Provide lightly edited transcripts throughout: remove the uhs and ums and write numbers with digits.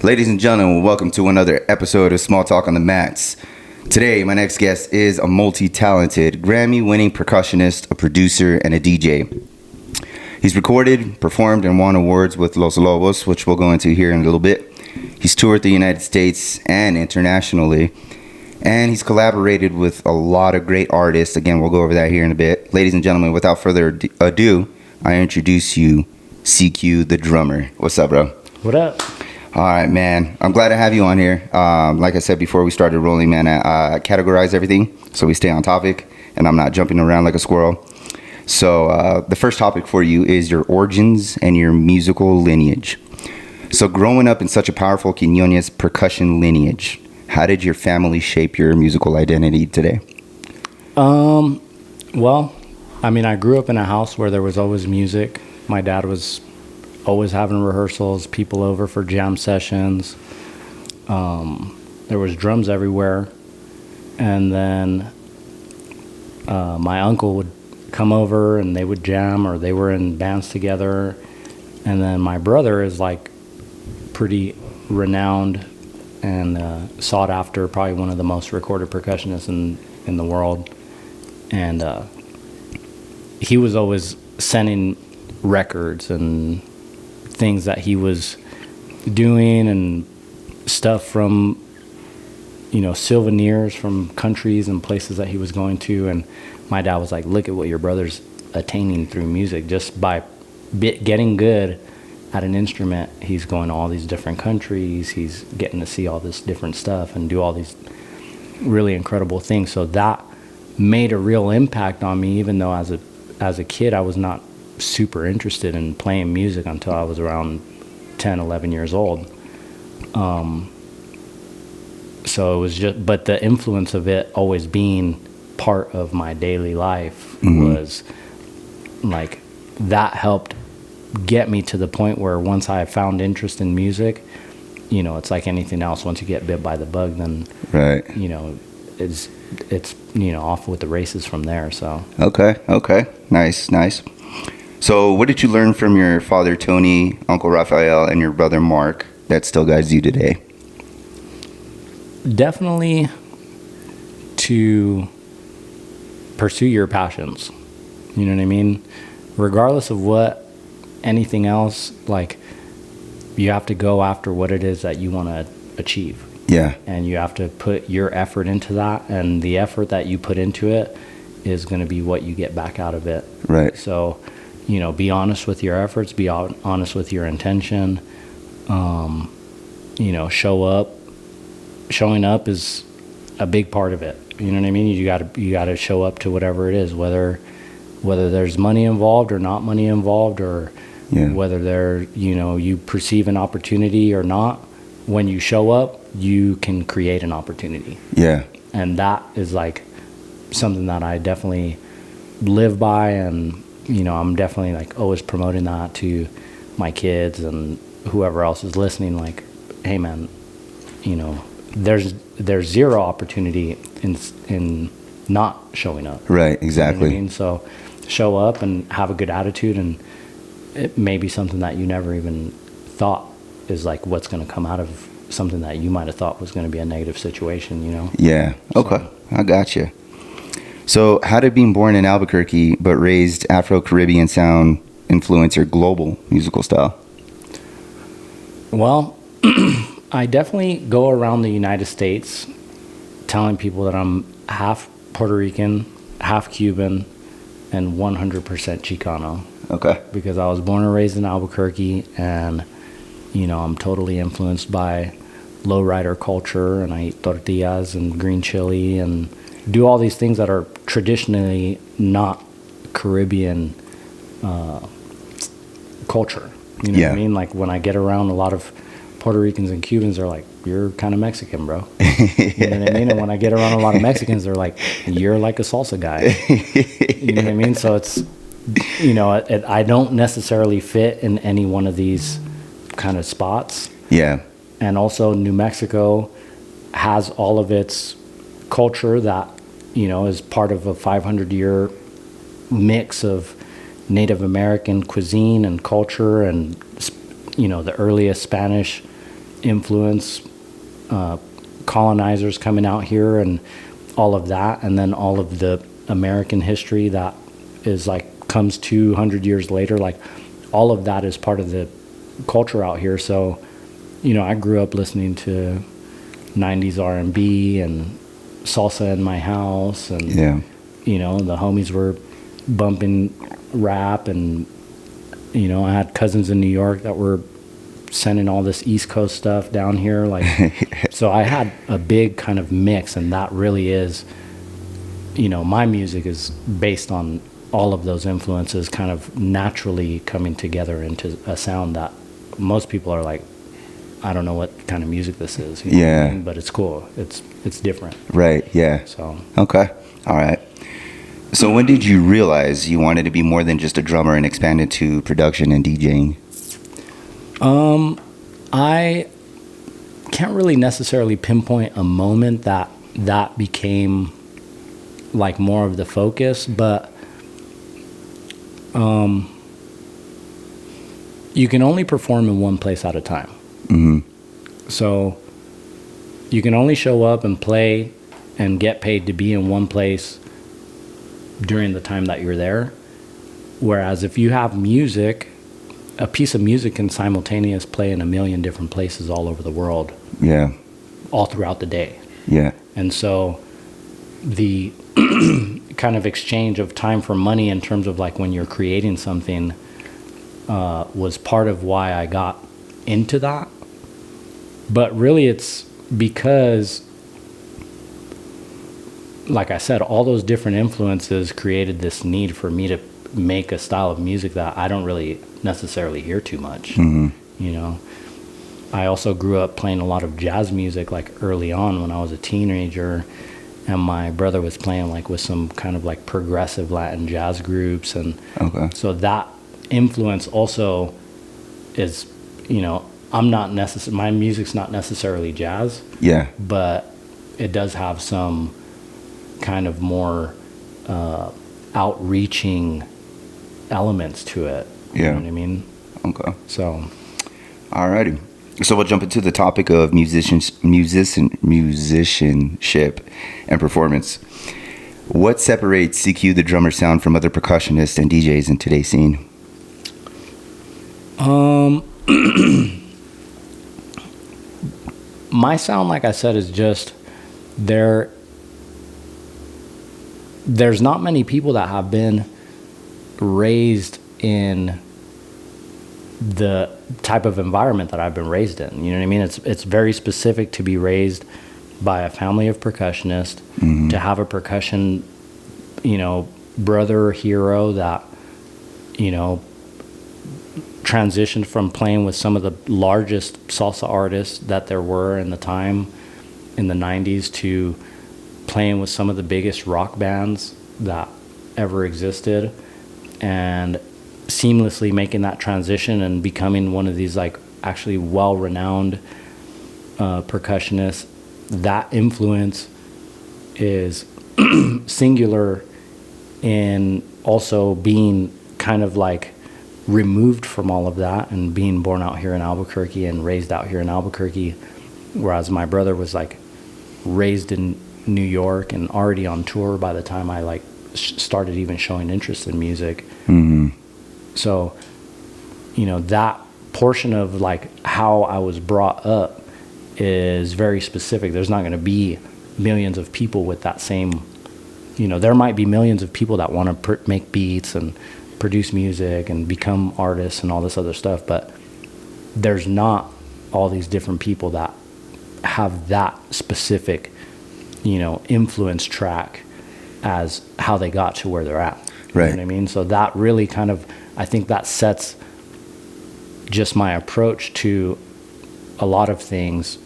Ladies and gentlemen, welcome to another episode of Small Talk on the Mats. Today, my next guest is a multi-talented, Grammy-winning percussionist, a producer, and a DJ. He's recorded, performed, and won awards with Los Lobos, which we'll go into here in a little bit. He's toured the United States and internationally, and he's collaborated with a lot of great artists. Again, we'll go over that here in a bit. Ladies and gentlemen, without further ado, I introduce you, CQ the drummer. What's up, bro? What up? All right, man. I'm glad to have you on here. Like I said before we started rolling, man, I categorize everything so we stay on topic and I'm not jumping around like a squirrel. So the first topic for you is your origins and your musical lineage. So growing up in such a powerful Quiñones percussion lineage, how did your family shape your musical identity today? Well, I mean, I grew up in a house where there was always music. My dad was always having rehearsals, people over for jam sessions. There was drums everywhere. And then my uncle would come over and they would jam, or they were in bands together. And then my brother is like pretty renowned and sought after, probably one of the most recorded percussionists in the world. And he was always sending records and things that he was doing and stuff from, souvenirs from countries and places that he was going to. And my dad was like, look at what your brother's attaining through music. Just by getting good at an instrument, he's going to all these different countries. He's getting to see all this different stuff and do all these really incredible things. So that made a real impact on me, even though as a kid, I was not super interested in playing music until I was around 10, 11 years old. So it was just, but the influence of it always being part of my daily life was like, that helped get me to the point where once I found interest in music, it's like anything else. Once you get bit by the bug, then, right. It's off with the races from there. So. Okay. Nice. So what did you learn from your father, Tony, Uncle Raphael, and your brother, Mark, that still guides you today? Definitely to pursue your passions. You know what I mean? Regardless of what anything else, like, you have to go after what it is that you want to achieve. Yeah. And you have to put your effort into that, and the effort that you put into it is going to be what you get back out of it. Right. So, be honest with your efforts, be honest with your intention. Show up. Showing up is a big part of it. You know what I mean? You got to show up to whatever it is, whether there's money involved or not money involved, or whether you perceive an opportunity or not. When you show up, you can create an opportunity. Yeah. And that is like something that I definitely live by, and I'm definitely like always promoting that to my kids and whoever else is listening. Like, hey man, there's zero opportunity in not showing up. Right, exactly. You know what I mean? So show up and have a good attitude, and it may be something that you never even thought is like what's going to come out of something that you might have thought was going to be a negative situation, Yeah. Okay. So. I got you. So how did being born in Albuquerque but raised Afro-Caribbean sound influence your global musical style? Well, I definitely go around the United States telling people that I'm half Puerto Rican, half Cuban, and 100% Chicano. Okay. Because I was born and raised in Albuquerque, and I'm totally influenced by lowrider culture, and I eat tortillas and green chili and do all these things that are traditionally not Caribbean culture. You know what I mean? Like, when I get around a lot of Puerto Ricans and Cubans, they're like, you're kind of Mexican, bro. You know what I mean? And when I get around a lot of Mexicans, they're like, you're like a salsa guy. You know what I mean? So it's, I don't necessarily fit in any one of these kind of spots. Yeah. And also New Mexico has all of its culture that, is part of a 500-year mix of Native American cuisine and culture, and, the earliest Spanish influence, colonizers coming out here and all of that, and then all of the American history that is like comes 200 years later, like all of that is part of the culture out here. So, you know, I grew up listening to 90s R&B and salsa in my house, and Yeah. you know, the homies were bumping rap, and you know, I had cousins in New York that were sending all this East Coast stuff down here, like so I had a big kind of mix, and that really is, you know, my music is based on all of those influences kind of naturally coming together into a sound that most people are like, I don't know what kind of music this is. You know what I mean? But it's cool. It's different. Right. Yeah. So. Okay. All right. So when did you realize you wanted to be more than just a drummer and expand into production and DJing? I can't really necessarily pinpoint a moment that became like more of the focus, but you can only perform in one place at a time. Mm-hmm. So you can only show up and play and get paid to be in one place during the time that you're there. Whereas if you have music, a piece of music can simultaneously play in a million different places all over the world. Yeah. All throughout the day. Yeah. And so the kind of exchange of time for money in terms of like when you're creating something was part of why I got into that. But really it's because, like I said, all those different influences created this need for me to make a style of music that I don't really necessarily hear too much. Mm-hmm. You know, I also grew up playing a lot of jazz music like early on when I was a teenager, and my brother was playing like with some kind of like progressive Latin jazz groups, and so that influence also is, you know, my music's not necessarily jazz. Yeah. But it does have some kind of more outreaching elements to it. You know what I mean? Okay. So. Alrighty. So we'll jump into the topic of musicianship and performance. What separates CQ the drummer sound from other percussionists and DJs in today's scene? My sound, like I said, is just there's not many people that have been raised in the type of environment that I've been raised in. You know what I mean? It's very specific to be raised by a family of percussionists, mm-hmm. to have a percussion, you know, brother hero that, you know, transitioned from playing with some of the largest salsa artists that there were in the time in the 90s to playing with some of the biggest rock bands that ever existed, and seamlessly making that transition and becoming one of these like actually well-renowned percussionists. That influence is singular in also being kind of like removed from all of that and being born out here in Albuquerque and raised out here in Albuquerque, whereas my brother was like raised in New York and already on tour by the time I like started even showing interest in music. Mm-hmm. So, you know, that portion of like how I was brought up is very specific. There's not going to be millions of people with that same, you know, there might be millions of people that want to make beats and produce music and become artists and all this other stuff, but there's not all these different people that have that specific, you know, influence track as how they got to where they're at. Right. You know what I mean? So that really kind of, I think that sets just my approach to a lot of things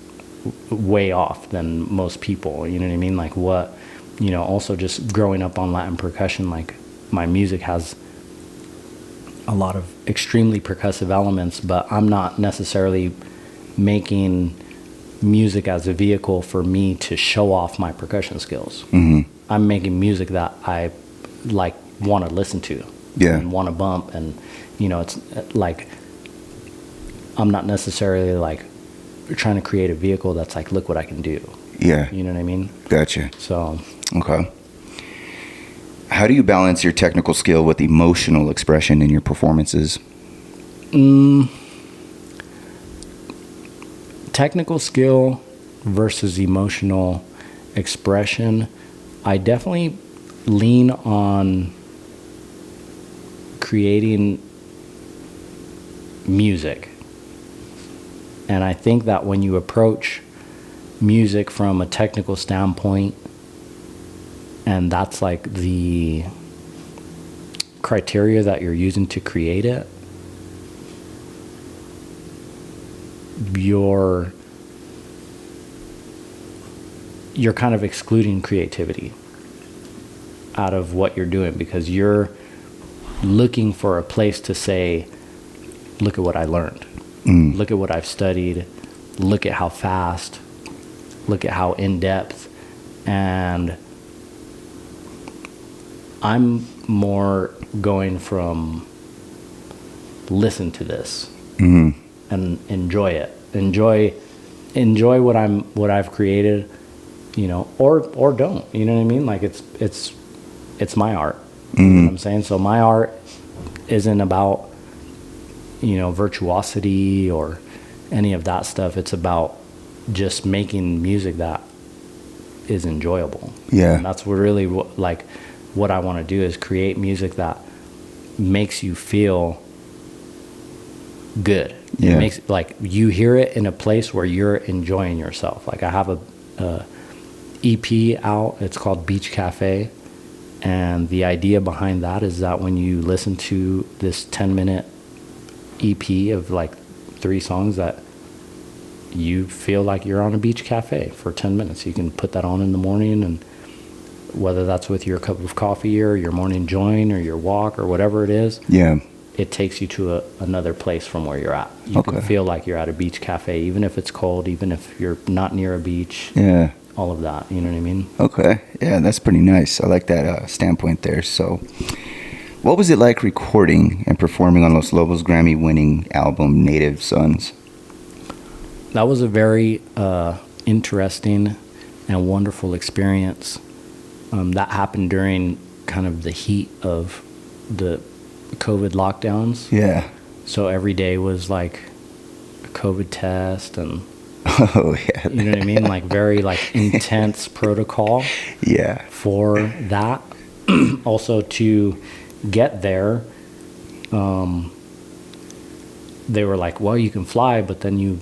way off than most people. You know what I mean? Like what, you know, also just growing up on Latin percussion, like my music has a lot of extremely percussive elements, but I'm not necessarily making music as a vehicle for me to show off my percussion skills. Mm-hmm. I'm making music that I like want to listen to, and want to bump, and you know, it's like I'm not necessarily like trying to create a vehicle that's like, look what I can do. Yeah. You know what I mean? Gotcha. So. Okay. How do you balance your technical skill with emotional expression in your performances? Technical skill versus emotional expression. I definitely lean on creating music. And I think that when you approach music from a technical standpoint, and that's like the criteria that you're using to create it, you're kind of excluding creativity out of what you're doing, because you're looking for a place to say, look at what I learned. Look at what I've studied. Look at how fast. Look at how in-depth. And I'm more going from listen to this and enjoy it. Enjoy what I've created, you know, or don't. You know what I mean? Like it's my art. You know what I'm saying? So my art isn't about, you know, virtuosity or any of that stuff. It's about just making music that is enjoyable. Yeah. And that's what really what I want to do is create music that makes you feel good. Yeah. It makes, like, you hear it in a place where you're enjoying yourself. Like, I have a EP out. It's called Beach Cafe. And the idea behind that is that when you listen to this 10-minute EP of like 3 songs, that you feel like you're on a beach cafe for 10 minutes. You can put that on in the morning, and whether that's with your cup of coffee or your morning joint or your walk or whatever it is, Yeah. it takes you to another place from where you're at. You can feel like you're at a beach cafe, even if it's cold, even if you're not near a beach. Yeah. All of that, you know what I mean? Okay. Yeah, that's pretty nice. I like that standpoint there. So, what was it like recording and performing on Los Lobos' Grammy-winning album, Native Sons? That was a very interesting and wonderful experience. That happened during kind of the heat of the COVID lockdowns. Yeah. So every day was like a COVID test, and Oh, yeah. you know what I mean? Like very like intense protocol. Yeah. For that. Also to get there, they were like, well, you can fly, but then you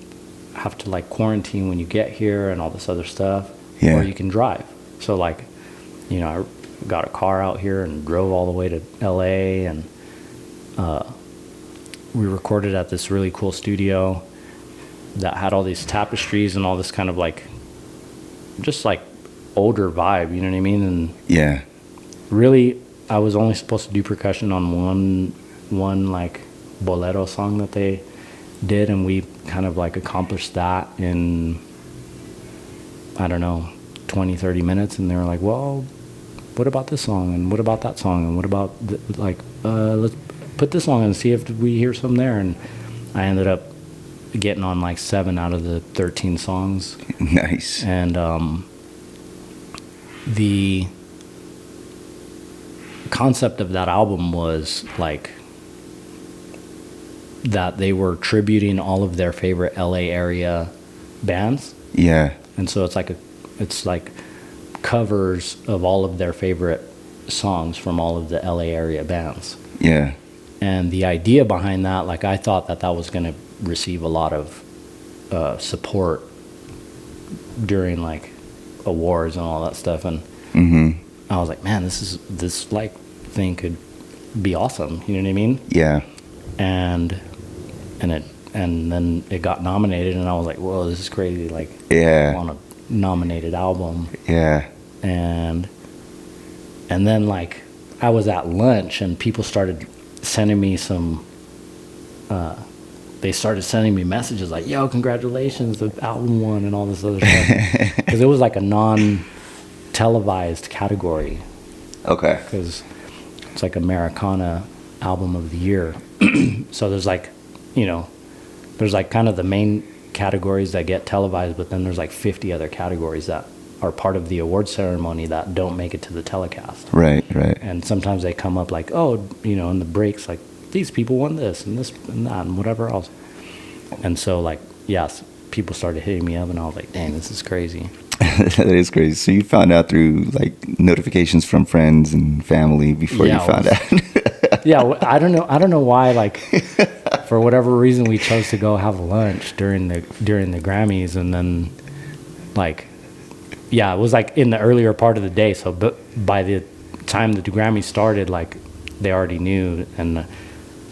have to like quarantine when you get here and all this other stuff. Yeah. Or you can drive. So like, you know, I got a car out here and drove all the way to LA, and we recorded at this really cool studio that had all these tapestries and all this kind of like, just like older vibe, you know what I mean? And Yeah. really, I was only supposed to do percussion on one like bolero song that they did, and we kind of like accomplished that in, I don't know, 20-30 minutes. And they were like, well, what about this song, and what about that song, and what about let's put this song and see if we hear some there. And I ended up getting on like 7 out of the 13 songs. Nice. And the concept of that album was like that they were tributing all of their favorite LA area bands. Yeah. And so it's like covers of all of their favorite songs from all of the LA area bands. Yeah. And the idea behind that, like, I thought that was going to receive a lot of support during like awards and all that stuff. And I was like, man, this like thing could be awesome. You know what I mean? Yeah. And then it got nominated, and I was like, whoa, this is crazy. Like, Yeah. on a nominated album. Yeah. And then like I was at lunch, and people started sending me they started sending me messages like, yo, congratulations, the album won, and all this other stuff. Because it was like a non-televised category. Okay. Because it's like Americana album of the year. So there's like, you know, there's like kind of the main categories that get televised, but then there's like 50 other categories that are part of the award ceremony that don't make it to the telecast. Right. And sometimes they come up like, oh, in the breaks, like, these people won this and this and that and whatever else. And so, like, yes, people started hitting me up, and I was like, dang, this is crazy. That is crazy. So you found out through like notifications from friends and family before you found out. Yeah, I don't know why, like, for whatever reason we chose to go have lunch during the Grammys, and then, like, yeah, it was like in the earlier part of the day. So, but by the time that the Grammys started, like, they already knew, and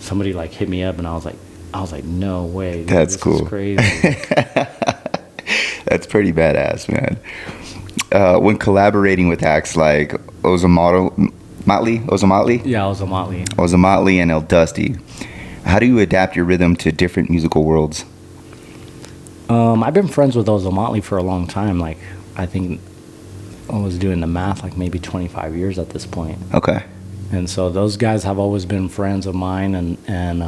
somebody like hit me up, and I was like, no way. Dude, That's this cool. Is crazy. That's pretty badass, man. When collaborating with acts like Ozomatli, Yeah, Ozomatli. Ozomatli and El Dusty, how do you adapt your rhythm to different musical worlds? I've been friends with Ozomatli for a long time. Like, I think I was doing the math, like maybe 25 years at this point. Okay. And so those guys have always been friends of mine, and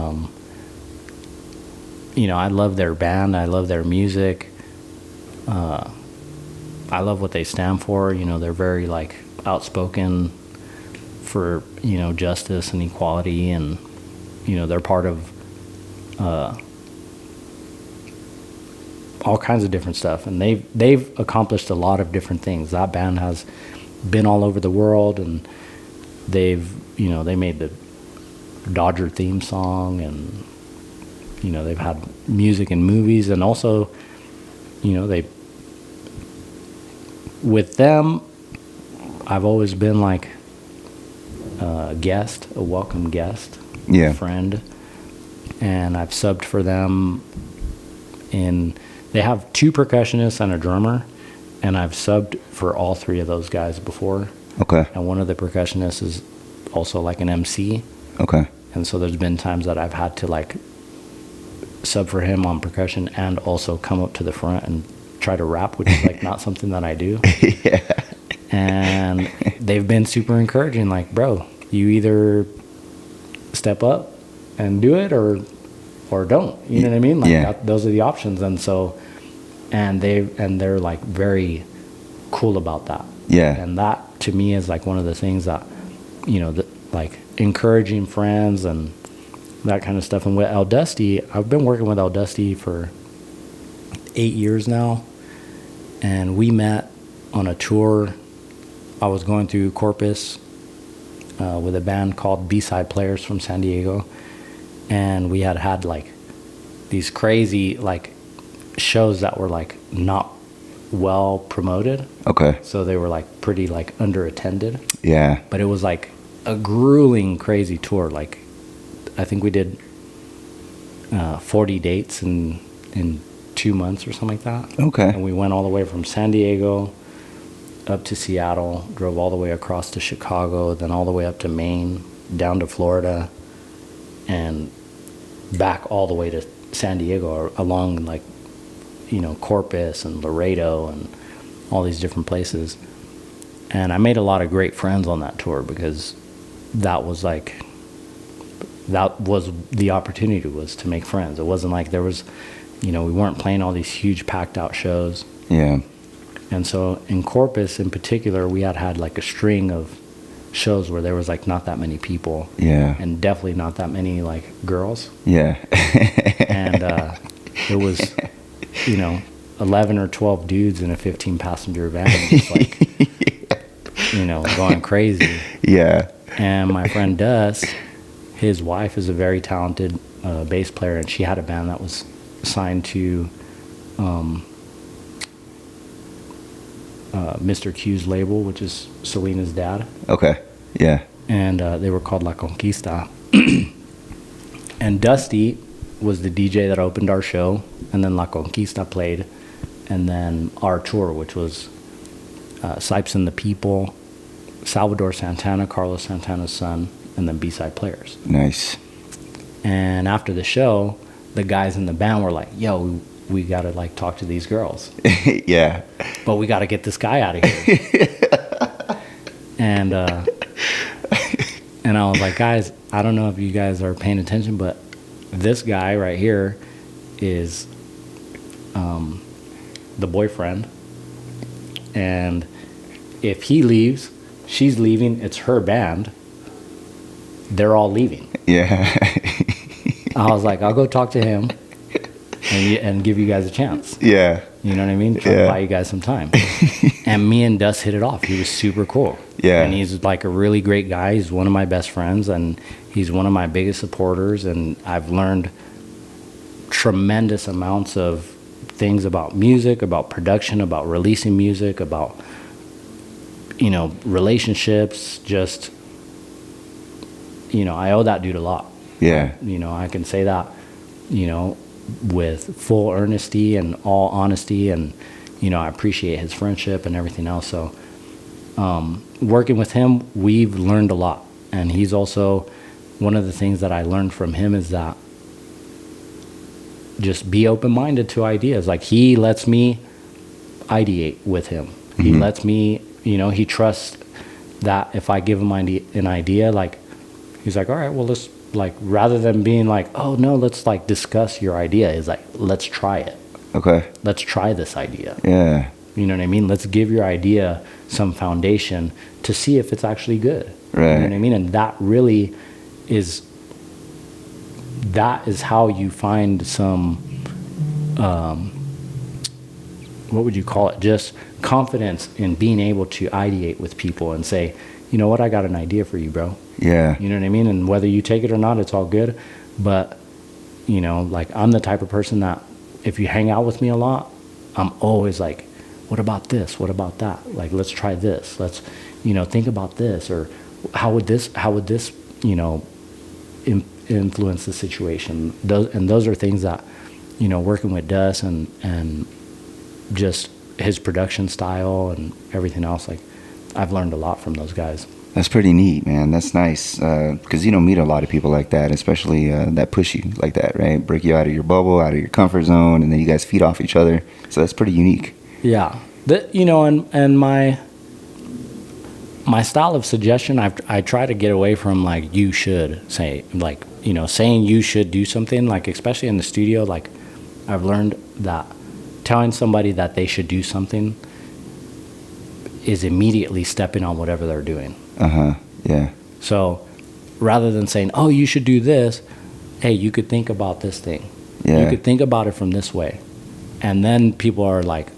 I love their band. I love their music. I love what they stand for. They're very, like, outspoken for, justice and equality, and, they're part of all kinds of different stuff. And they've accomplished a lot of different things. That band has been all over the world, and they made the Dodger theme song, and, they've had music in movies, and also, with them, I've always been like a guest, a welcome guest, Yeah. a friend, and I've subbed for them. They have 2 percussionists and a drummer, and I've subbed for all 3 of those guys before. Okay. And one of the percussionists is also like an MC. Okay. And so there's been times that I've had to, like, sub for him on percussion and also come up to the front and try to rap, which is like not something that I do. Yeah. And they've been super encouraging, like, bro, you either step up and do it or don't, you know what I mean? Like, yeah. those are the options. And so, and they're like very cool about that. Yeah. And that to me is like one of the things that, like encouraging friends and that kind of stuff. And with El Dusty, I've been working with El Dusty for 8 years now, and we met on a tour. I was going through Corpus with a band called B-Side Players from San Diego, and we had like these crazy like shows that were like not well promoted. Okay. So they were like pretty like underattended. Yeah. But it was like a grueling, crazy tour. Like, I think we did 40 dates in 2 months or something like that. Okay. And we went all the way from San Diego up to Seattle, drove all the way across to Chicago, then all the way up to Maine, down to Florida, and back all the way to San Diego, along like, Corpus and Laredo and all these different places. And I made a lot of great friends on that tour, because that was the opportunity, was to make friends. It wasn't like there was, we weren't playing all these huge packed out shows. Yeah. And so in Corpus in particular, we had like a string of shows where there was like not that many people. Yeah. And definitely not that many like girls. Yeah. And it was, 11 or 12 dudes in a 15 passenger van, just like, going crazy. Yeah. And my friend Dust, his wife is a very talented bass player, and she had a band that was signed to Mr. Q's label, which is Selena's dad. Okay. Yeah. And they were called La Conquista. And Dusty was the DJ that opened our show, and then La Conquista played, and then our tour, which was Sipes and the People, Salvador Santana, Carlos Santana's son, and then B-Side Players. Nice. And after the show, the guys in the band were like, yo, we got to like talk to these girls. Yeah. But we got to get this guy out of here. And I was like, guys, I don't know if you guys are paying attention, but this guy right here is the boyfriend, and if he leaves, she's leaving, it's her band, they're all leaving. Yeah. I was like, I'll go talk to him and give you guys a chance. Yeah. You know what I mean? Try to buy you guys some time. And me and Dust hit it off. He was super cool. Yeah. And he's like a really great guy. He's one of my best friends, and he's one of my biggest supporters. And I've learned tremendous amounts of things about music, about production, about releasing music, about, you know, relationships. Just, you know, I owe that dude a lot. Yeah. You know, I can say that, you know, with full earnesty and all honesty, and, you know, I appreciate his friendship and everything else. So working with him, we've learned a lot. And he's also, one of the things that I learned from him is that just be open-minded to ideas. Like, he lets me ideate with him. Mm-hmm. He lets me, you know, he trusts that if I give him an idea, like, he's like, all right, well, let's, like, rather than being like, oh no, let's like discuss your idea, is like, let's try it. Okay. Let's try this idea. Yeah. You know what I mean? Let's give your idea some foundation to see if it's actually good. Right. You know what I mean? And that really is, that is how you find some, what would you call it? Just confidence in being able to ideate with people and say, you know what, I got an idea for you, bro. Yeah. You know what I mean? And whether you take it or not, it's all good. But, you know, like, I'm the type of person that if you hang out with me a lot, I'm always like, what about this? What about that? Like, let's try this. Let's, you know, think about this. Or how would this, you know, influence the situation? Those are things that, you know, working with Dust and just his production style and everything else, like, I've learned a lot from those guys. That's pretty neat, man. That's nice. Because you don't meet a lot of people like that, especially that push you like that, right? Break you out of your bubble, out of your comfort zone, and then you guys feed off each other. So that's pretty unique. Yeah. You know, and my style of suggestion, I try to get away from, like, you should say, like, you know, saying you should do something, like, especially in the studio. Like, I've learned that telling somebody that they should do something is immediately stepping on whatever they're doing. Yeah. So rather than saying, oh, you should do this, hey, you could think about this thing. Yeah. You could think about it from this way. And then people are like,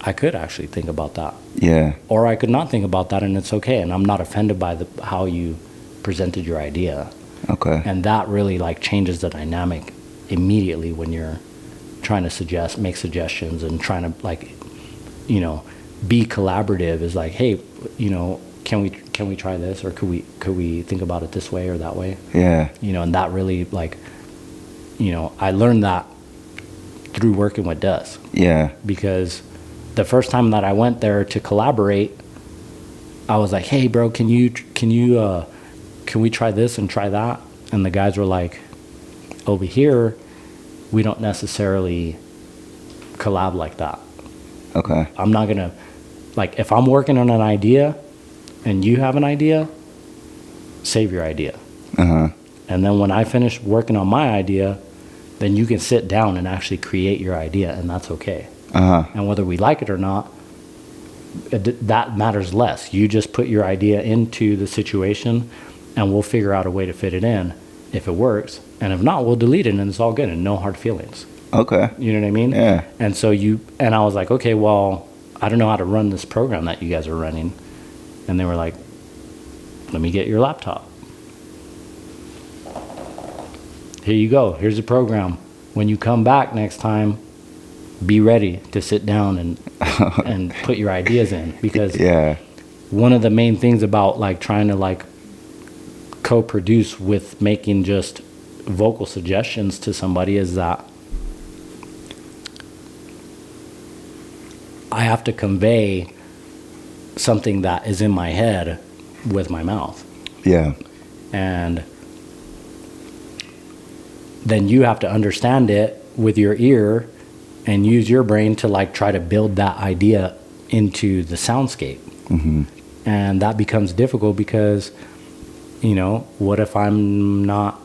I could actually think about that. Yeah. Or I could not think about that, and it's okay. And I'm not offended by how you presented your idea. Okay. And that really, like, changes the dynamic immediately when you're trying to make suggestions and trying to, like, you know, be collaborative. Is like, hey, you know, can we try this, or could we think about it this way or that way? Yeah. You know, and that really, like, you know, I learned that through working with Dust. Yeah. Because the first time that I went there to collaborate, I was like, hey, bro, can we try this and try that? And the guys were like, over here, we don't necessarily collab like that. Okay. I'm not gonna, like, if I'm working on an idea and you have an idea, save your idea. And then when I finish working on my idea, then you can sit down and actually create your idea, and that's okay. And whether we like it or not, that matters less. You just put your idea into the situation, and we'll figure out a way to fit it in if it works. And if not, we'll delete it, and it's all good, and no hard feelings. Okay. You know what I mean? Yeah. And so and I was like, okay, well, I don't know how to run this program that you guys are running. And they were like, let me get your laptop. Here you go. Here's the program. When you come back next time, be ready to sit down and put your ideas in. Because Yeah. one of the main things about, like, trying to, like, co-produce with making just vocal suggestions to somebody is that I have to convey something that is in my head with my mouth. Yeah. And then you have to understand it with your ear and use your brain to, like, try to build that idea into the soundscape. And that becomes difficult because, you know, what if I'm not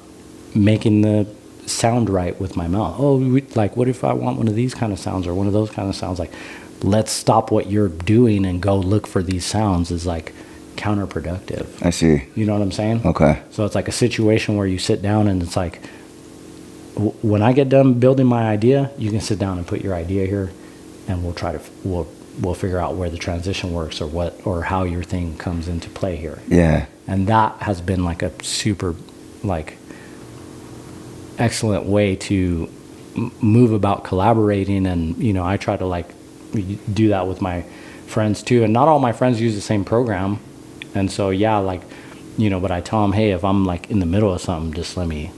making the sound right with my mouth. Oh, like, what if I want one of these kind of sounds or one of those kind of sounds? Like, let's stop what you're doing and go look for these sounds is like counterproductive. I see. You know what I'm saying? Okay. So it's like a situation where you sit down and it's like, when I get done building my idea, you can sit down and put your idea here, and we'll figure out where the transition works or how your thing comes into play here. Yeah. And that has been like a super like excellent way to move about collaborating. And I try to like do that with my friends too, and not all my friends use the same program. And so but I tell them, hey, if I'm like in the middle of something, just let me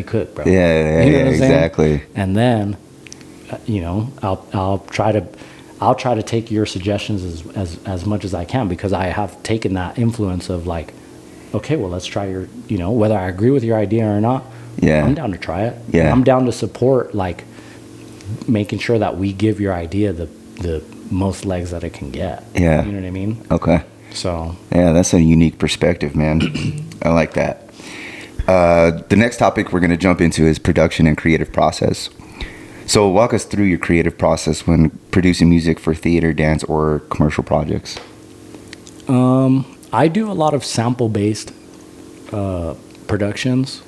cook, bro. Yeah, exactly. And then I'll try to take your suggestions as much as I can, because I have taken that influence of like, okay, well, let's try your, whether I agree with your idea or not. Yeah. I'm down to try it. Yeah. I'm down to support, like, making sure that we give your idea the most legs that it can get. Yeah. You know what I mean? Okay. So. Yeah, that's a unique perspective, man. I like that. The next topic we're going to jump into is production and creative process. So walk us through your creative process when producing music for theater, dance, or commercial projects. I do a lot of sample-based productions.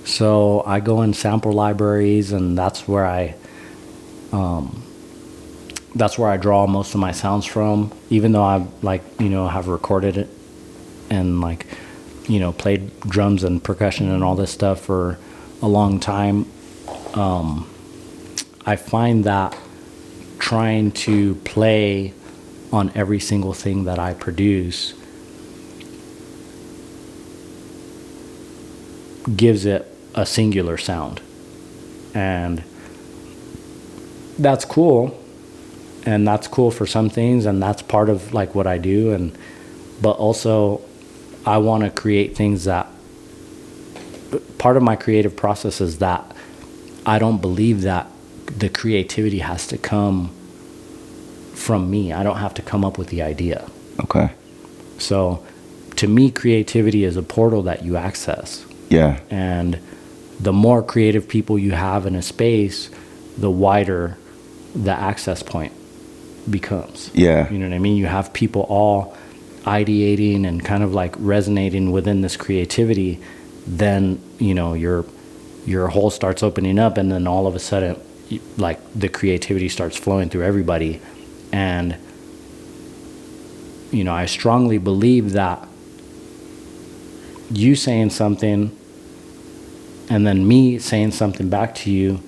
So I go in sample libraries, and that's where I draw most of my sounds from. Even though I've have recorded it and played drums and percussion and all this stuff for a long time, I find that trying to play on every single thing that I produce gives it a singular sound. And that's cool. And that's cool for some things, and that's part of like what I do. But also I want to create things that part of my creative process is that I don't believe that the creativity has to come from me. I don't have to come up with the idea. Okay. So to me, creativity is a portal that you access. Yeah. And the more creative people you have in a space, the wider the access point becomes. Yeah. You know what I mean? You have people all ideating and kind of like resonating within this creativity, then your whole starts opening up, and then all of a sudden like the creativity starts flowing through everybody. And I strongly believe that you saying something and then me saying something back to you,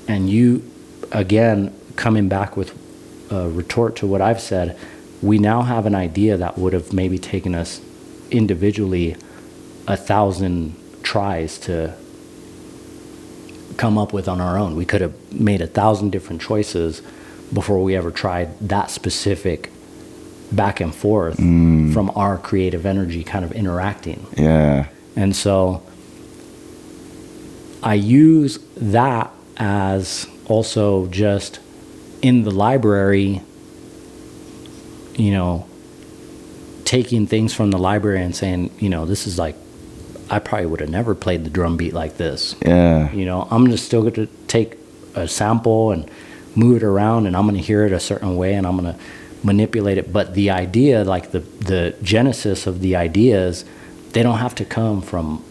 and you again coming back with a retort to what I've said, we now have an idea that would have maybe taken us individually 1,000 tries to come up with on our own. We could have made 1,000 different choices before we ever tried that specific back and forth from our creative energy kind of interacting. Yeah. And so I use that as also just in the library, taking things from the library and saying, this is like, I probably would have never played the drum beat like this. Yeah. I'm just still going to take a sample and move it around, and I'm going to hear it a certain way, and I'm going to manipulate it. But the idea, like the genesis of the ideas, they don't have to come from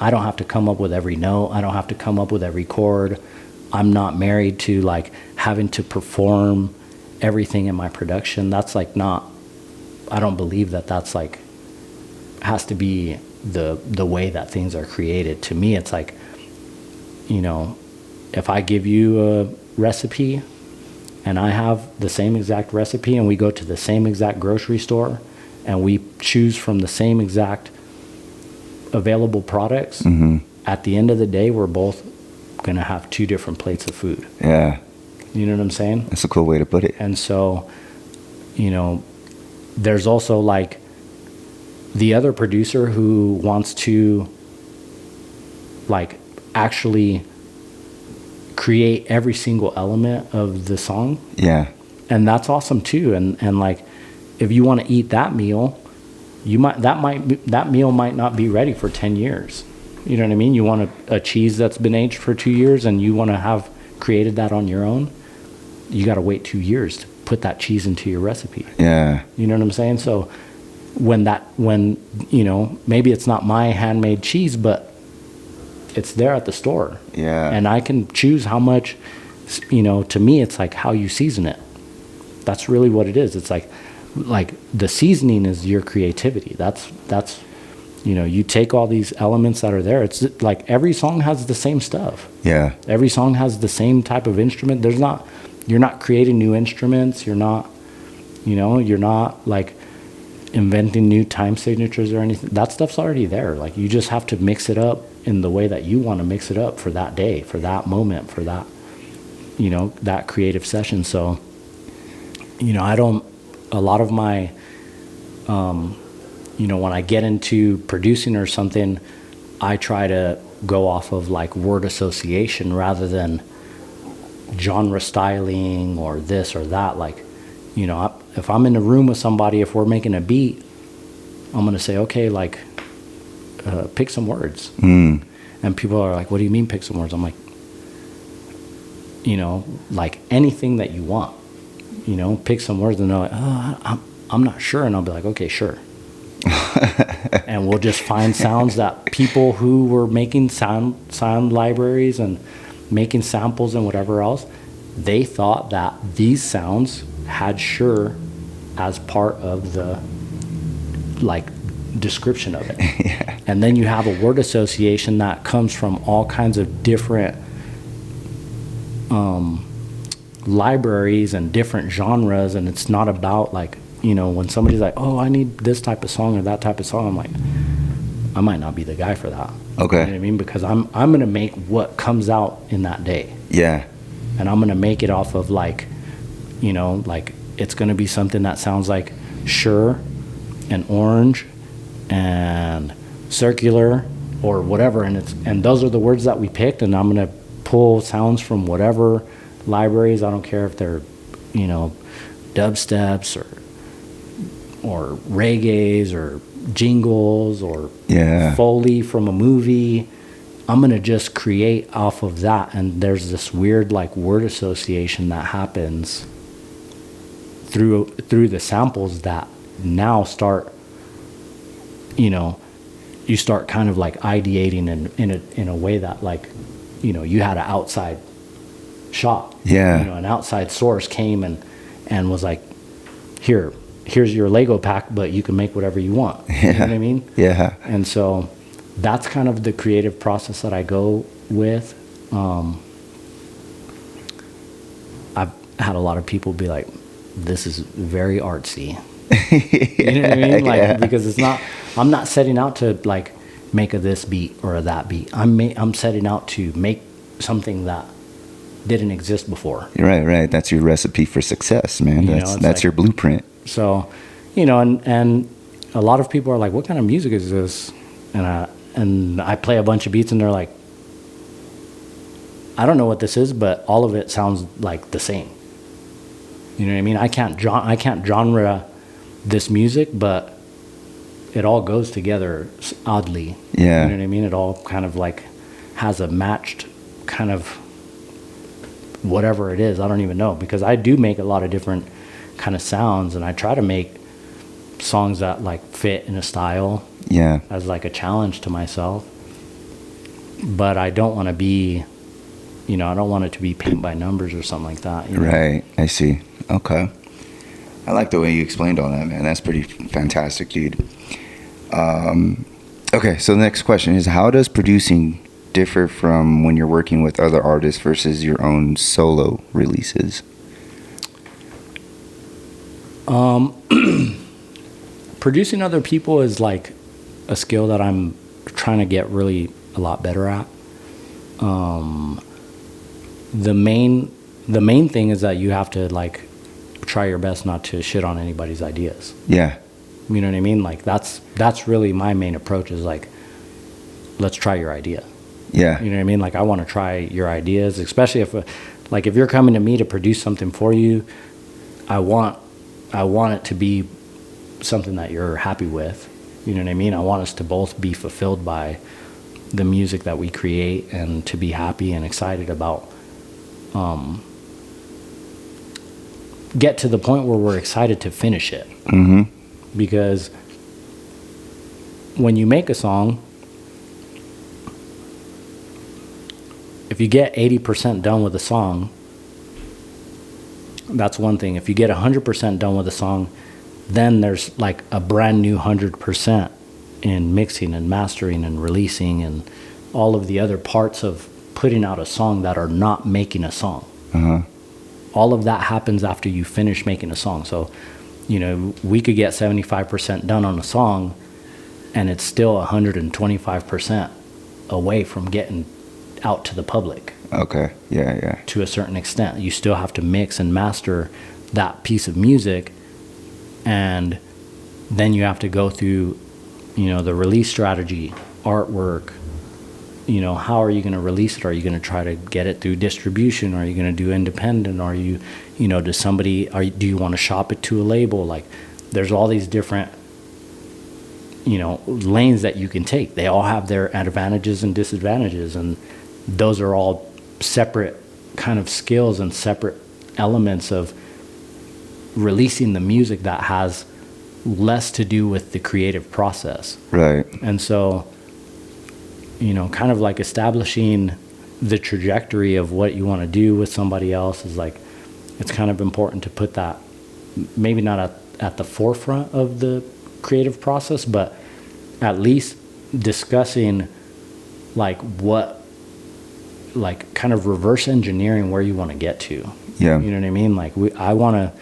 I don't have to come up with every note. I don't have to come up with every chord. I'm not married to like having to perform everything in my production. That's like not, I don't believe that that's like has to be the way that things are created. To me, it's like, if I give you a recipe and I have the same exact recipe, and we go to the same exact grocery store and we choose from the same exact available products, at the end of the day, we're both going to have two different plates of food. Yeah. You know what I'm saying? That's a cool way to put it. And so, there's also like the other producer who wants to like actually create every single element of the song. Yeah. And that's awesome too. And like, if you want to eat that meal, that meal might not be ready for 10 years. You know what I mean? You want a cheese that's been aged for 2 years and you want to have created that on your own. You got to wait 2 years to put that cheese into your recipe. Yeah. You know what I'm saying? So when you know, maybe it's not my handmade cheese, but it's there at the store. Yeah. And I can choose how much, you know, to me, it's like how you season it. That's really what it is. It's like the seasoning is your creativity. That's, you know, you take all these elements that are there. It's like every song has the same stuff. Yeah. Every song has the same type of instrument. You're not creating new instruments. You're not, you know, you're not like inventing new time signatures or anything. That stuff's already there. Like you just have to mix it up in the way that you want to mix it up for that day, for that moment, for that, you know, that creative session. So, you know, a lot of my, you know, when I get into producing or something, I try to go off of like word association rather than genre styling or this or that. Like, you know, if I'm in a room with somebody, if we're making a beat, I'm going to say, okay, like, pick some words. Mm. And people are like, what do you mean pick some words? I'm like, you know, like anything that you want, you know, pick some words. And they're like, oh, I'm not sure. And I'll be like, okay, sure. And we'll just find sounds that people who were making sound libraries and making samples and whatever else, they thought that these sounds had sure as part of the like description of it. Yeah. And then you have a word association that comes from all kinds of different libraries and different genres, and it's not about like, you know, when somebody's like, oh, I need this type of song or that type of song, I'm like, I might not be the guy for that. Okay. You know what I mean? Because I'm going to make what comes out in that day. Yeah. And I'm going to make it off of like, you know, like it's going to be something that sounds like sure and orange and circular or whatever. And those are the words that we picked. And I'm going to pull sounds from whatever libraries. I don't care if they're, you know, dubsteps or reggaes or jingles or Foley from a movie. I'm going to just create off of that. And there's this weird like word association that happens through the samples that now start, you know, you start kind of like ideating in a way that like, you know, you had an outside shot. Yeah. You know, an outside source came and was like, here's your Lego pack, but you can make whatever you want. Yeah. You know what I mean? Yeah. And so that's kind of the creative process that I go with. I've had a lot of people be like, this is very artsy. You know what I mean? Like, because it's not, I'm not setting out to like make a this beat or a that beat. I'm setting out to make something that didn't exist before. Right. That's your recipe for success, man. That's like, your blueprint. So, you know, and a lot of people are like, what kind of music is this? And I play a bunch of beats and they're like, I don't know what this is, but all of it sounds like the same. You know what I mean? I can't genre this music, but it all goes together oddly. Yeah. You know what I mean? It all kind of like has a matched kind of whatever it is. I don't even know, because I do make a lot of different kind of sounds, and I try to make songs that like fit in a style. Yeah. As like a challenge to myself. But I don't want to be, you know, I don't want it to be paint by numbers or something like that. You know? Right. I see. Okay. I like the way you explained all that, man. That's pretty fantastic, dude. Okay, so the next question is, how does producing differ from when you're working with other artists versus your own solo releases? Producing other people is like a skill that I'm trying to get really a lot better at. The main thing is that you have to like try your best not to shit on anybody's ideas. Yeah. You know what I mean? Like that's really my main approach, is like, let's try your idea. Yeah. You know what I mean? Like I want to try your ideas, especially if you're coming to me to produce something for you, I want it to be something that you're happy with. You know what I mean? I want us to both be fulfilled by the music that we create and to be happy and excited about. Get to the point where we're excited to finish it. Mm-hmm. Because when you make a song, if you get 80% done with a song, that's one thing. If you get 100% done with a song, then there's like a brand new 100% in mixing and mastering and releasing and all of the other parts of putting out a song that are not making a song. Uh-huh. All of that happens after you finish making a song. So, you know, we could get 75% done on a song and it's still 125% away from getting out to the public. Okay. Yeah. To a certain extent. You still have to mix and master that piece of music, and then you have to go through, you know, the release strategy, artwork. You know, how are you going to release it? Are you going to try to get it through distribution? Are you going to do independent? Are you, you know, do you want to shop it to a label? Like, there's all these different, you know, lanes that you can take. They all have their advantages and disadvantages, and those are all separate kind of skills and separate elements of releasing the music that has less to do with the creative process. Right. And so, you know, kind of like establishing the trajectory of what you want to do with somebody else is like, it's kind of important to put that maybe not at the forefront of the creative process, but at least discussing like what, like kind of reverse engineering where you want to get to. Yeah. You know what I mean? Like I want to,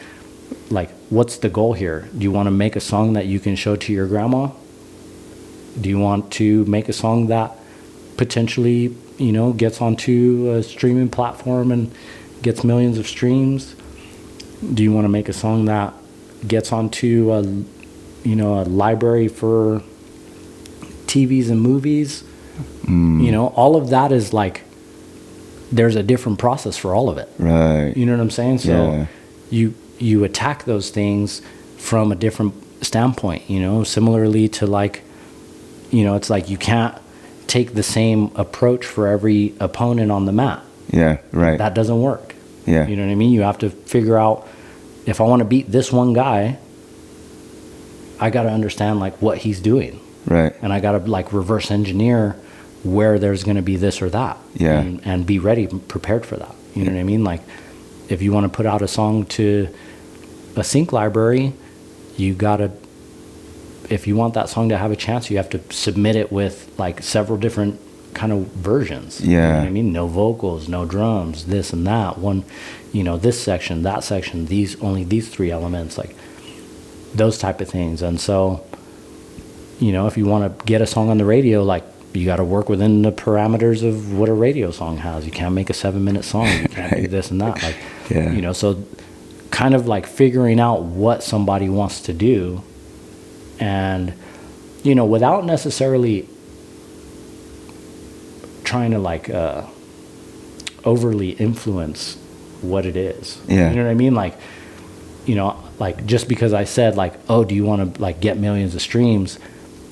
like, what's the goal here? Do you want to make a song that you can show to your grandma? Do you want to make a song that potentially, you know, gets onto a streaming platform and gets millions of streams? Do you want to make a song that gets onto a, you know, a library for TVs and movies? You know, all of that is like, there's a different process for all of it. Right. You know what I'm saying? So you attack those things from a different standpoint, you know, similarly to like, you know, it's like you can't take the same approach for every opponent on the mat. Yeah, right. That doesn't work. Yeah. You know what I mean? You have to figure out, if I want to beat this one guy, I got to understand like what he's doing. Right. And I got to like reverse engineer where there's going to be this or that. Yeah. And be ready, prepared for that. You know what I mean? Like, if you want to put out a song to a sync library, you got to, if you want that song to have a chance, you have to submit it with like several different kind of versions. Yeah. You know what I mean? No vocals, no drums, this and that. One, you know, this section, that section, only these three elements, like those type of things. And so, you know, if you want to get a song on the radio, like, you got to work within the parameters of what a radio song has. You can't make a 7-minute song. You can't do this and that. Like, you know, so kind of like figuring out what somebody wants to do, and, you know, without necessarily trying to like overly influence what it is. Yeah. You know what I mean? Like, you know, like just because I said like, oh, do you want to like get millions of streams?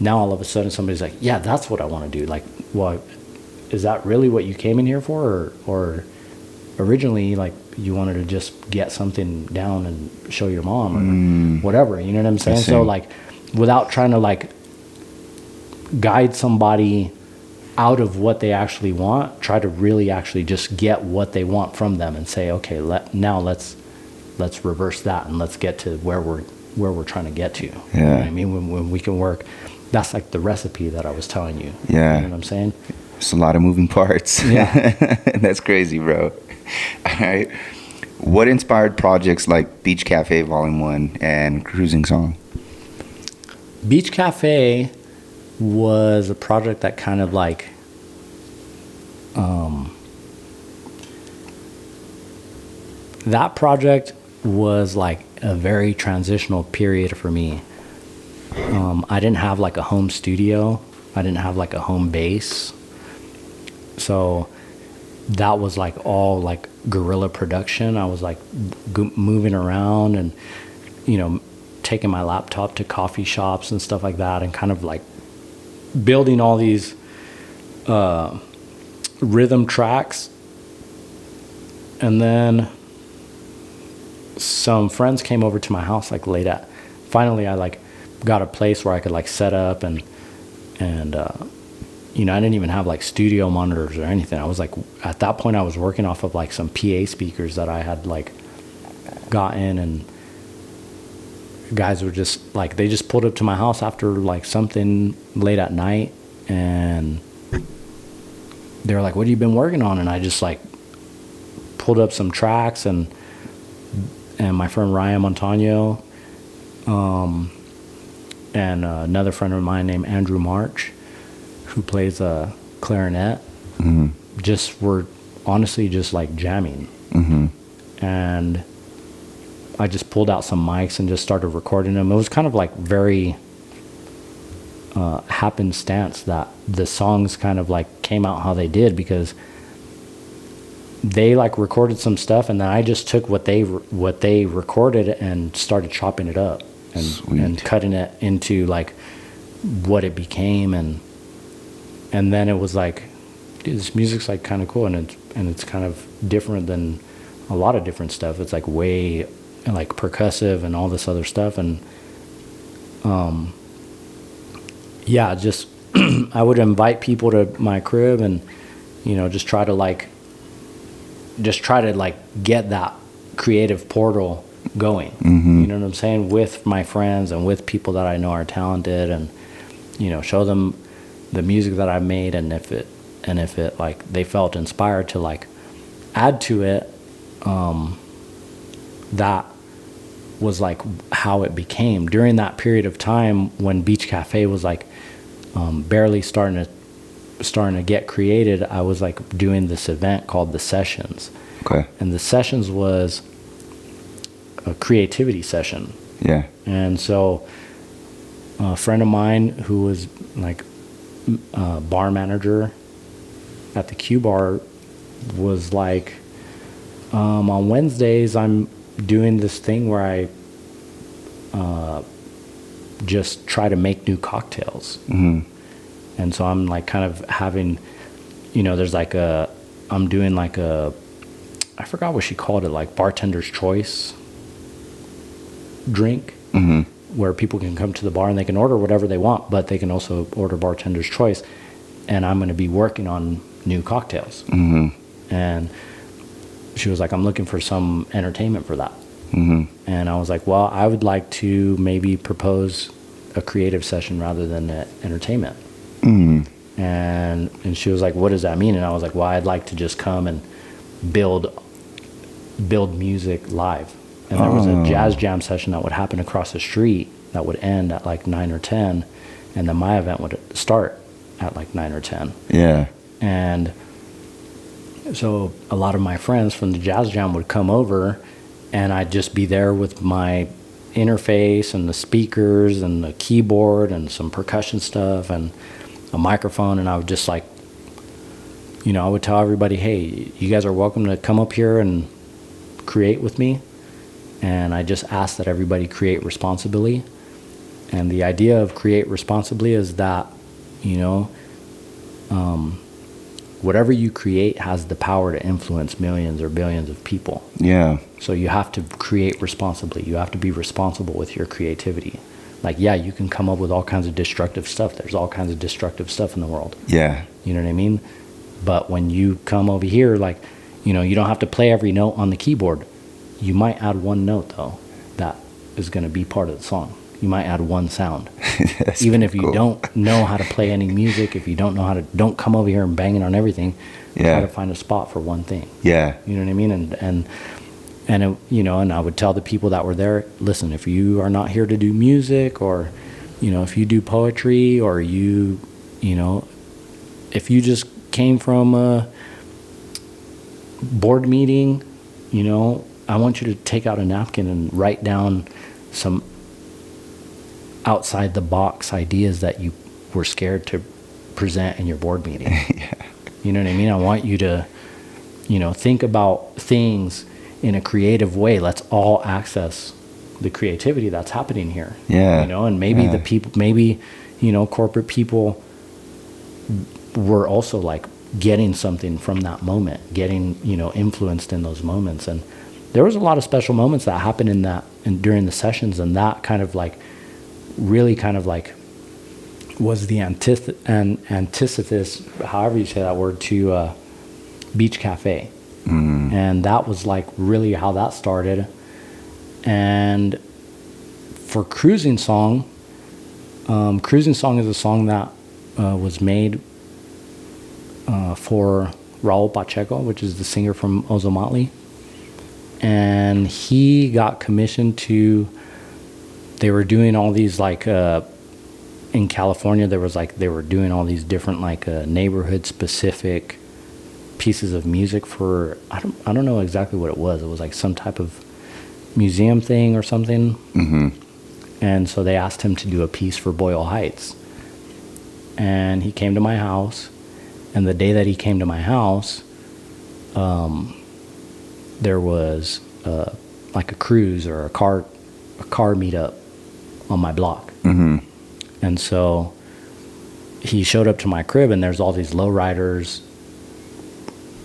Now all of a sudden somebody's like, yeah, that's what I want to do. Like, well, is that really what you came in here for? Or originally, like, you wanted to just get something down and show your mom or whatever, you know what I'm saying? So like, without trying to like guide somebody out of what they actually want, try to really actually just get what they want from them and say, okay, now let's reverse that and let's get to where we're trying to get to. Yeah. You know what I mean? When we can work, that's like the recipe that I was telling you. Yeah. You know what I'm saying? It's a lot of moving parts. Yeah. That's crazy, bro. All right. What inspired projects like Beach Cafe Volume 1 and Cruising Song? Beach Cafe was a project that kind of like that project was like a very transitional period for me. I didn't have like a home studio. I didn't have like a home base. So that was like all like guerrilla production. I was like moving around and, you know, taking my laptop to coffee shops and stuff like that, and kind of like building all these rhythm tracks. And then some friends came over to my house like finally I like got a place where I could like set up and you know, I didn't even have like studio monitors or anything. I was like, at that point I was working off of like some PA speakers that I had like gotten, and guys were just like, they just pulled up to my house after like something late at night, and they were like, what have you been working on? And I just like pulled up some tracks, and my friend Ryan Montano, and another friend of mine named Andrew March, who plays a clarinet, just were honestly just like jamming. And I just pulled out some mics and just started recording them. It was kind of like very happenstance that the songs kind of like came out how they did, because they like recorded some stuff, and then I just took what they recorded and started chopping it up and cutting it into like what it became, and then it was like, dude, this music's like kind of cool, and it's kind of different than a lot of different stuff. It's like way like percussive and all this other stuff, and yeah, just I would invite people to my crib, and you know, just try to get that creative portal going. You know what I'm saying, with my friends and with people that I know are talented, and you know, show them the music that I made, and if it like they felt inspired to like add to it, that was like how it became during that period of time when Beach Cafe was like barely starting to get created. I was like doing this event called the Sessions. Okay. And the Sessions was a creativity session. Yeah. And so a friend of mine who was like bar manager at the Q Bar was like, on Wednesdays I'm doing this thing where I just try to make new cocktails. And so I'm like kind of having, you know, there's like I'm doing like I forgot what she called it, like bartender's choice drink, where people can come to the bar and they can order whatever they want, but they can also order bartender's choice. And I'm going to be working on new cocktails. And she was like, I'm looking for some entertainment for that. And I was like, well, I would like to maybe propose a creative session rather than entertainment. And she was like, what does that mean? And I was like, well, I'd like to just come and build music live. And there was a jazz jam session that would happen across the street that would end at like 9 or 10, and then my event would start at like 9 or 10. Yeah. And so a lot of my friends from the jazz jam would come over, and I'd just be there with my interface and the speakers and the keyboard and some percussion stuff and a microphone, and I would just like, you know, I would tell everybody, hey, you guys are welcome to come up here and create with me. And I just ask that everybody create responsibly. And the idea of create responsibly is that, you know, whatever you create has the power to influence millions or billions of people. Yeah. So you have to create responsibly. You have to be responsible with your creativity. Like, yeah, you can come up with all kinds of destructive stuff. There's all kinds of destructive stuff in the world. Yeah. You know what I mean? But when you come over here, like, you know, you don't have to play every note on the keyboard. You might add one note, though, that is going to be part of the song. You might add one sound. Even if you cool. don't know how to play any music, if you don't know how to, don't come over here and bang it on everything. Try to find a spot for one thing. Yeah. You know what I mean? And it, you know, and I would tell the people that were there, listen, if you are not here to do music, or, you know, if you do poetry, or you know, if you just came from a board meeting, you know, I want you to take out a napkin and write down some outside the box ideas that you were scared to present in your board meeting. Yeah. You know what I mean? I want you to, you know, think about things in a creative way. Let's all access the creativity that's happening here. Yeah. You know, and maybe the people, maybe, you know, corporate people were also like getting something from that moment, getting, influenced in those moments. And there was a lot of special moments that happened during the sessions, and that kind of like really kind of like was the antithesis, however you say that word, to Beach Cafe. And that was like really how that started. And for Cruising Song is a song that was made for Raul Pacheco, which is the singer from Ozomatli. And he got commissioned they were doing all these like, in California, they were doing all these different like neighborhood specific pieces of music for, I don't know exactly what it was. It was like some type of museum thing or something. And so they asked him to do a piece for Boyle Heights. And he came to my house. And the day that he came to my house, there was like a cruise or a car meetup on my block. And so he showed up to my crib, and there's all these lowriders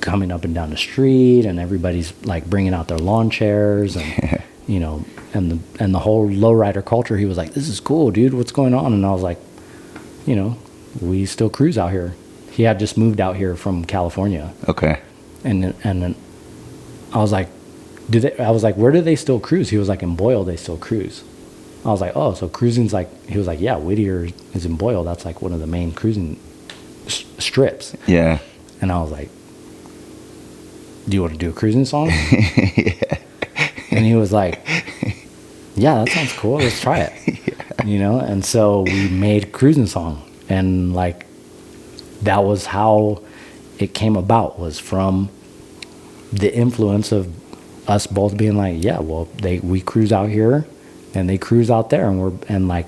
coming up and down the street, and everybody's like bringing out their lawn chairs, and and the whole lowrider culture. He was like, "This is cool, dude. What's going on?" And I was like, we still cruise out here. He had just moved out here from California. Okay. And then I was like, where do they still cruise? He was like, in Boyle they still cruise. I was like, oh, so cruising's like, he was like, yeah, Whittier is in Boyle. That's like one of the main cruising strips. Yeah. And I was like, do you want to do a cruising song? Yeah. And he was like, yeah, that sounds cool. Let's try it. Yeah. And so we made Cruising Song. And like, that was how it came about, was from the influence of us both being like, yeah, well, we cruise out here and they cruise out there, and like,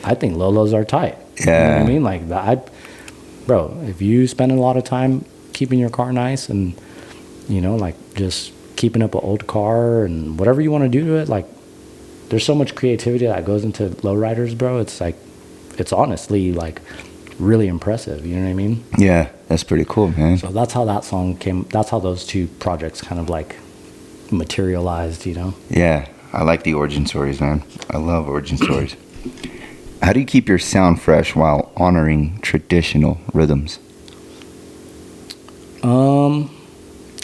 I think Lolos are tight. Yeah. You know what I mean? Like, bro, if you spend a lot of time keeping your car nice and, like just keeping up an old car and whatever you want to do to it, like, there's so much creativity that goes into lowriders, bro. It's like, it's honestly like really impressive. You know what I mean? Yeah, that's pretty cool, man. So that's how that song came. That's how those two projects kind of like materialized, Yeah, I like the origin stories, man. I love origin stories. How do you keep your sound fresh while honoring traditional rhythms?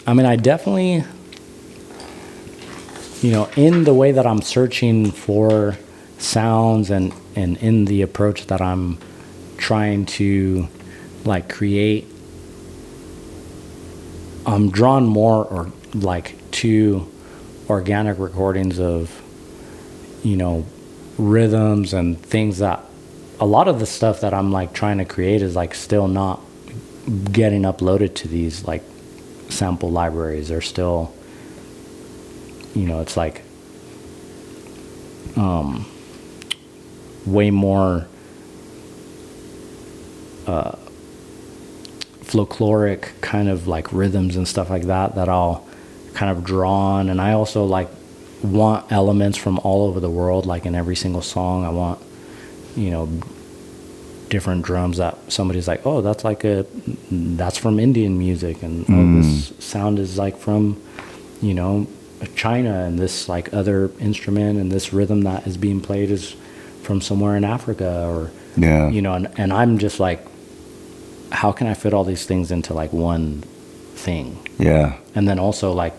I mean, I definitely, in the way that I'm searching for sounds and in the approach that I'm trying to like create, I'm drawn more or like to organic recordings of, rhythms and things that a lot of the stuff that I'm like trying to create is like still not getting uploaded to these like sample libraries. They're still, it's like way more folkloric kind of like rhythms and stuff like that I'll kind of draw on. And I also like want elements from all over the world, like in every single song. I want, different drums that somebody's like, oh, that's from Indian music, and oh, this sound is like from, China, and this like other instrument and this rhythm that is being played is from somewhere in Africa, or and I'm just like, how can I fit all these things into like one thing? Yeah. And then also like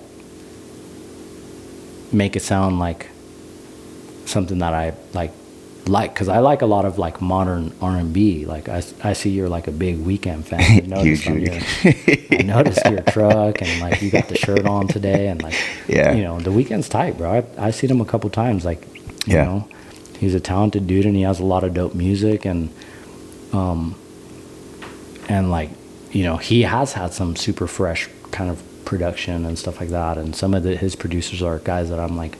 make it sound like something that I like, because I like a lot of like modern R&B. Like I see you're like a big Weeknd fan. I noticed your truck, and like you got the shirt on today, and like, the Weeknd's tight, bro. I seen him a couple times. Like, you know, he's a talented dude, and he has a lot of dope music, and like, he has had some super fresh kind of production and stuff like that. And some of his producers are guys that I'm like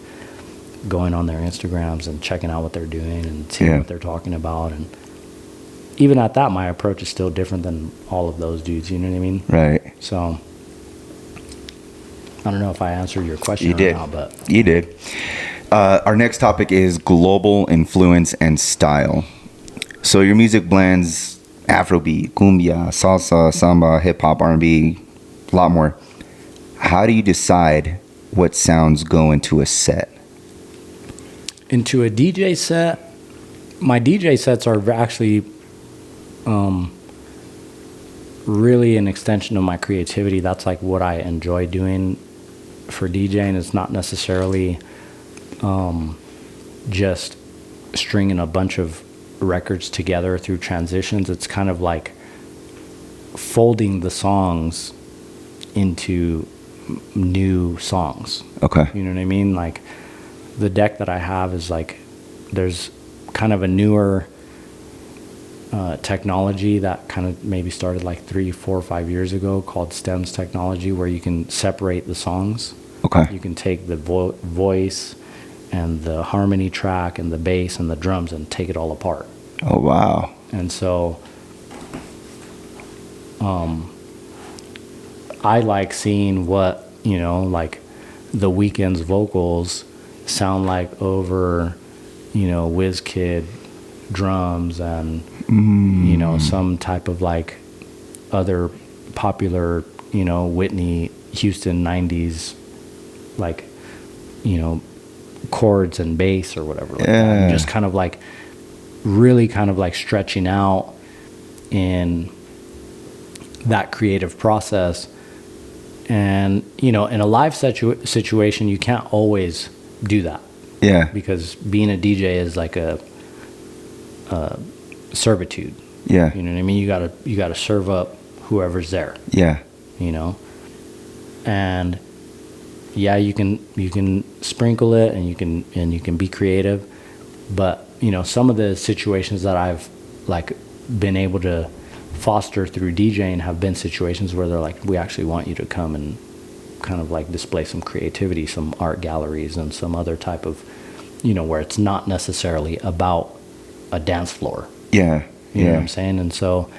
going on their Instagrams and checking out what they're doing and seeing what they're talking about. And even at that, my approach is still different than all of those dudes. You know what I mean? Right. So I don't know if I answered your question or not, but you did. Our next topic is global influence and style. So your music blends Afrobeat, cumbia, salsa, samba, hip hop, R&B, a lot more. How do you decide what sounds go into a set? Into a DJ set, my DJ sets are actually really an extension of my creativity. That's like what I enjoy doing for DJing. It's not necessarily just stringing a bunch of records together through transitions. It's kind of like folding the songs into new songs. Okay. You know what I mean? Like the deck that I have is like, there's kind of a newer technology that kind of maybe started like 3, 4, 5 years ago called STEMS technology, where you can separate the songs. Okay. You can take the voice and the harmony track and the bass and the drums and take it all apart. Oh, wow. And so I like seeing what, you know, like the Weeknd's vocals sound like over, you know, WizKid drums and, you know, some type of like other popular, you know, Whitney Houston 90s, like, you know, chords and bass or whatever. Like that. And just kind of like really kind of like stretching out in that creative process. And, you know, in a live situation, you can't always do that. Yeah. Because being a DJ is like a servitude. Yeah. You know what I mean? You gotta serve up whoever's there. Yeah. You know? And yeah, you can sprinkle it and you can be creative, but you know, some of the situations that I've like been able to foster through DJing have been situations where they're like, we actually want you to come and kind of like display some creativity, some art galleries and some other type of, you know, where it's not necessarily about a dance floor. Yeah. You know what I'm saying? And so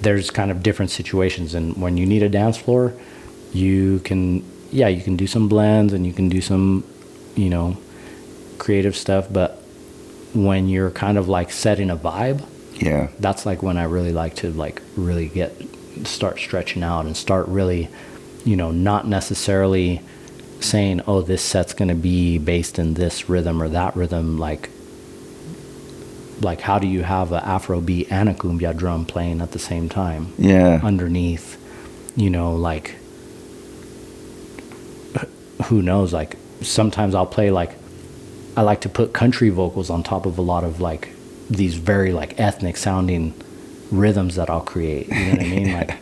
there's kind of different situations, and when you need a dance floor, you can do some blends and you can do some, you know, creative stuff, but when you're kind of like setting a vibe, that's like when I really like to like really start stretching out and start really, you know, not necessarily saying, oh, this set's going to be based in this rhythm or that rhythm. Like how do you have an Afrobeat and a cumbia drum playing at the same time? Yeah. Underneath, you know, like, who knows? Like sometimes I'll play like, I like to put country vocals on top of a lot of like these very like ethnic sounding rhythms that I'll create. You know what I mean? Like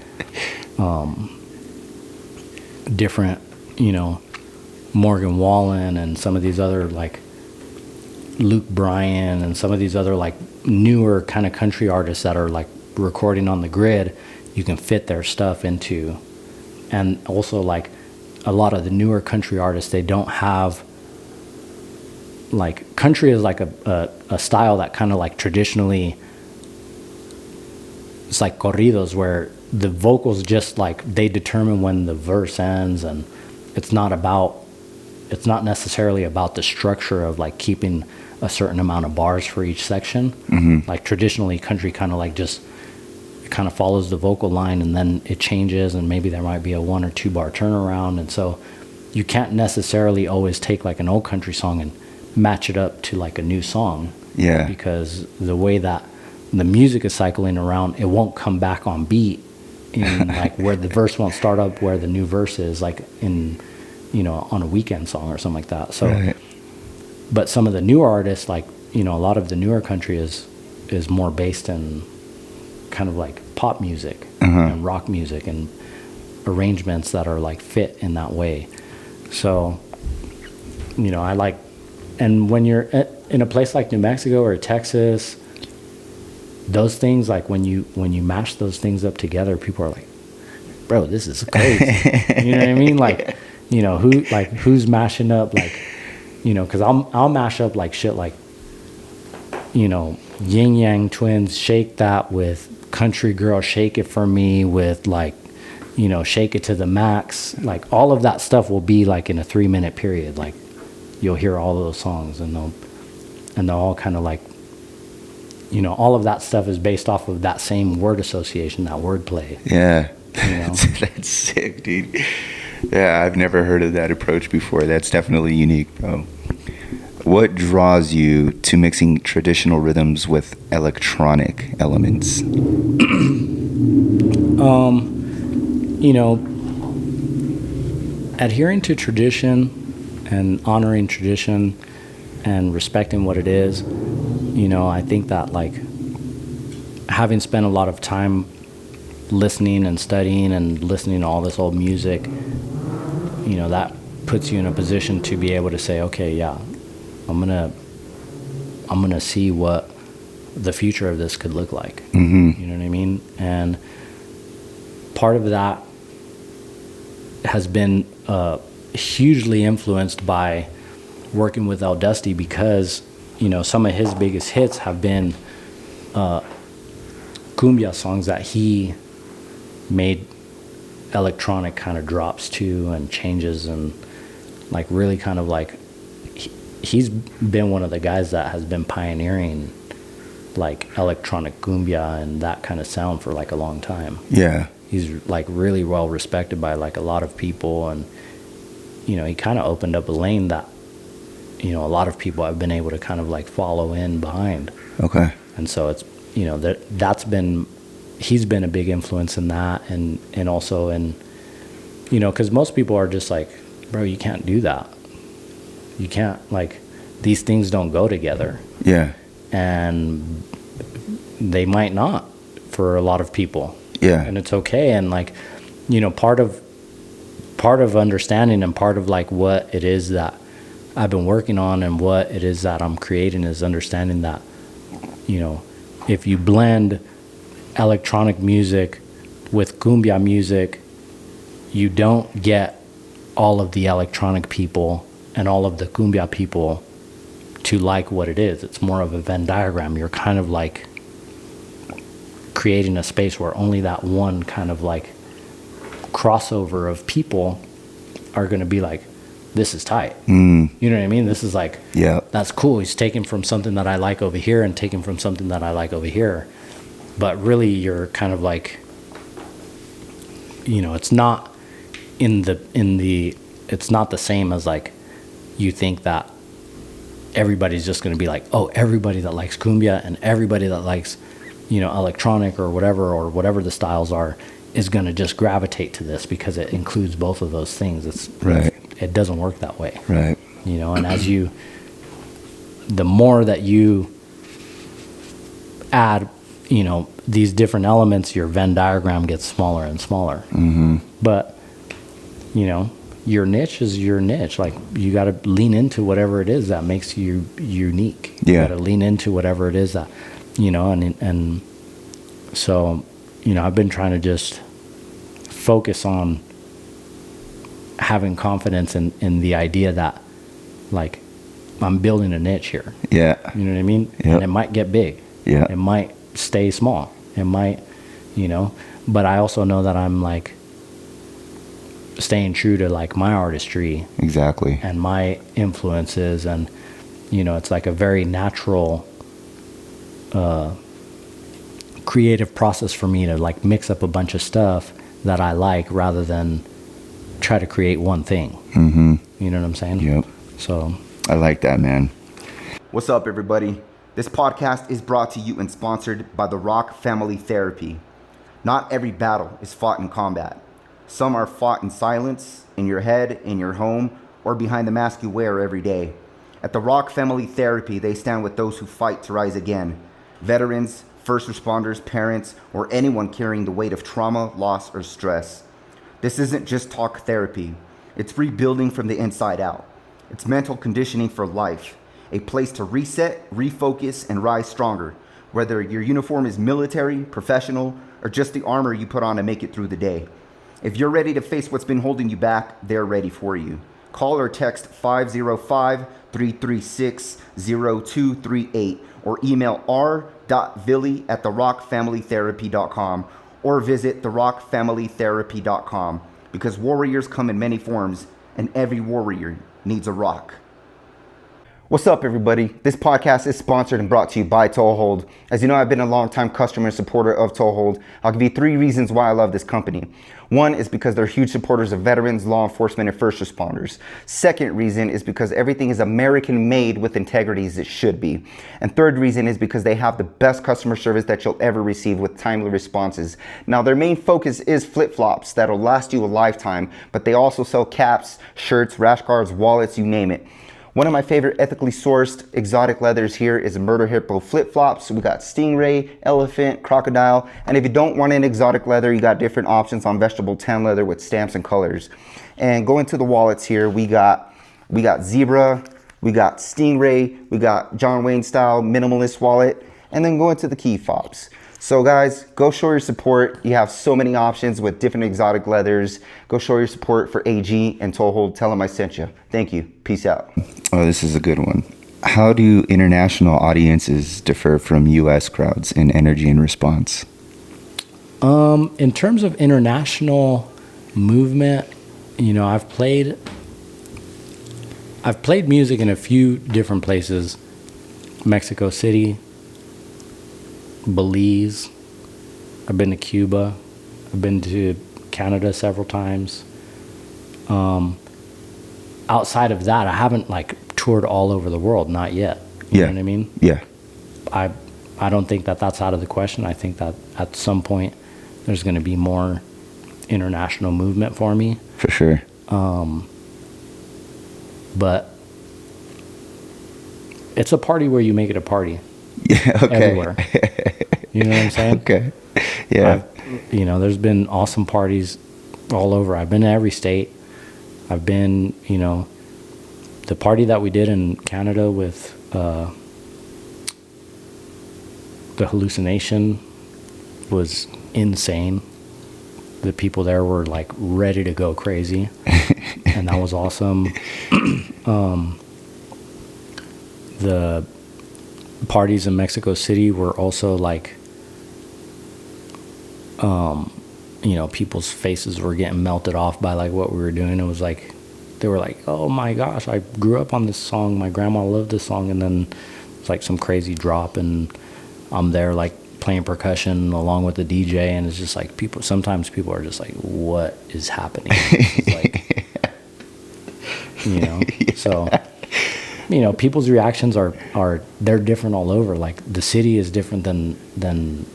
different, you know, Morgan Wallen and some of these other like Luke Bryan and some of these other like newer kind of country artists that are like recording on the grid. You can fit their stuff into, and also like a lot of the newer country artists, they don't have, like, country is like a style that kind of like traditionally, it's like corridos where the vocals just like, they determine when the verse ends, and it's not necessarily about the structure of like keeping a certain amount of bars for each section. Mm-hmm. Like traditionally country kind of like just, it kind of follows the vocal line and then it changes, and maybe there might be a 1 or 2 bar turnaround. And so you can't necessarily always take like an old country song and match it up to like a new song. Yeah. Because the way that the music is cycling around, it won't come back on beat in like where the verse won't start up where the new verse is, like in, you know, on a Weeknd song or something like that. So, right. But some of the newer artists, like, you know, a lot of the newer country is more based in kind of like pop music and rock music and arrangements that are like fit in that way. So, you know, I like, and when you're in a place like New Mexico or Texas, those things, like when you mash those things up together, people are like, bro, this is crazy. You know what I mean? Like, you know, who's mashing up, like, you know, because I'll mash up like shit like, you know, Yin Yang Twins, Shake That with Country Girl, Shake It For Me with like, you know, Shake It to the Max. Like all of that stuff will be like in a 3-minute period. Like you'll hear all of those songs and they'll all kind of like all of that stuff is based off of that same word association, that word play. Yeah. That's sick, dude. Yeah, I've never heard of that approach before. That's definitely unique, bro. What draws you to mixing traditional rhythms with electronic elements? Adhering to tradition and honoring tradition and respecting what it is, I think that, like, having spent a lot of time listening and studying and listening to all this old music, that puts you in a position to be able to say, okay, yeah, I'm gonna see what the future of this could look like. Mm-hmm. You know what I mean? And part of that has been hugely influenced by working with El Dusty, because some of his biggest hits have been cumbia songs that he made electronic kind of drops to and changes, and like really kind of like he's been one of the guys that has been pioneering like electronic cumbia and that kind of sound for like a long time. Yeah. He's like really well respected by like a lot of people, and he kind of opened up a lane that a lot of people have been able to kind of like follow in behind. Okay. And so it's he's been a big influence in that, and also in because most people are just like, bro, you can't do that. You can't, like, these things don't go together. Yeah. And they might not for a lot of people. Yeah. And it's okay. And like, part of understanding and part of like what it is that I've been working on and what it is that I'm creating is understanding that, if you blend electronic music with cumbia music, you don't get all of the electronic people and all of the cumbia people to like what it is. It's more of a Venn diagram. You're kind of like creating a space where only that one kind of like crossover of people are going to be like, this is tight. You know what I mean? This is like, yeah, that's cool. He's taking from something that I like over here and taking from something that I like over here. But really you're kind of like, it's not it's not the same as like, you think that everybody's just going to be like, oh, everybody that likes cumbia and everybody that likes, electronic or whatever the styles are is going to just gravitate to this because it includes both of those things. It's right. It doesn't work that way. Right. And the more that you add, these different elements, your Venn diagram gets smaller and smaller. Mm-hmm. But, your niche is your niche. Like, you got to lean into whatever it is that makes you unique. Yeah. You got to lean into whatever it is that, and so, I've been trying to just focus on having confidence in the idea that, like, I'm building a niche here. Yeah. You know what I mean? Yep. And it might get big. Yeah. It might stay small. It might, but I also know that I'm like staying true to like my artistry. Exactly. And my influences, and, it's like a very natural, creative process for me to like mix up a bunch of stuff that I like rather than try to create one thing. Mm-hmm. You know what I'm saying? Yep. So I like that, man. What's up, everybody? This podcast is brought to you and sponsored by the Rock Family Therapy. Not every battle is fought in combat. Some are fought in silence, in your head, in your home, or behind the mask you wear every day. At the Rock Family Therapy, they stand with those who fight to rise again. Veterans, first responders, parents, or anyone carrying the weight of trauma, loss, or stress. This isn't just talk therapy. It's rebuilding from the inside out. It's mental conditioning for life. A place to reset, refocus, and rise stronger. Whether your uniform is military, professional, or just the armor you put on to make it through the day. If you're ready to face what's been holding you back, they're ready for you. Call or text 505-336-0238 or email r.villy@therockfamilytherapy.com or visit therockfamilytherapy.com, because warriors come in many forms and every warrior needs a rock. What's up, everybody? This podcast is sponsored and brought to you by Toehold. As you know, I've been a long-time customer and supporter of Toehold. I'll give you 3 reasons why I love this company. 1 is because they're huge supporters of veterans, law enforcement, and first responders. 2nd reason is because everything is American-made with integrity as it should be. And 3rd reason is because they have the best customer service that you'll ever receive with timely responses. Now, their main focus is flip-flops that'll last you a lifetime, but they also sell caps, shirts, rash guards, wallets, you name it. One of my favorite ethically sourced exotic leathers here is Murder Hippo flip-flops. We got stingray, elephant, crocodile, and if you don't want an exotic leather, you got different options on vegetable tan leather with stamps and colors. And going to the wallets here, we got zebra, we got stingray, we got John Wayne style minimalist wallet, and then going to the key fobs. So guys, go show your support. You have so many options with different exotic leathers. Go show your support for AG and Toehold. Tell them I sent you. Thank you. Peace out. Oh, this is a good one. How do international audiences differ from U.S. crowds in energy and response? In terms of international movement, you know, I've played music in a few different places. Mexico City, Belize. I've been to Cuba. I've been to Canada several times. Outside of that, I haven't toured all over the world, not yet. You know what I mean? Yeah. I don't think that that's out of the question. I think that at some point there's going to be more international movement for me. For sure. But it's a party where you make it a party. Yeah. Okay. Everywhere. You know what I'm saying? Okay. Yeah. There's been awesome parties all over. I've been to every state. I've been, the party that we did in Canada with the hallucination was insane. The people there were ready to go crazy, and that was awesome. The parties in Mexico City were also people's faces were getting melted off by what we were doing. It was they were oh my gosh, I grew up on this song, my grandma loved this song, and then it's some crazy drop and I'm there playing percussion along with the DJ, and it's just sometimes people are just what is happening? Yeah. So people's reactions are they're different all over. The city is different than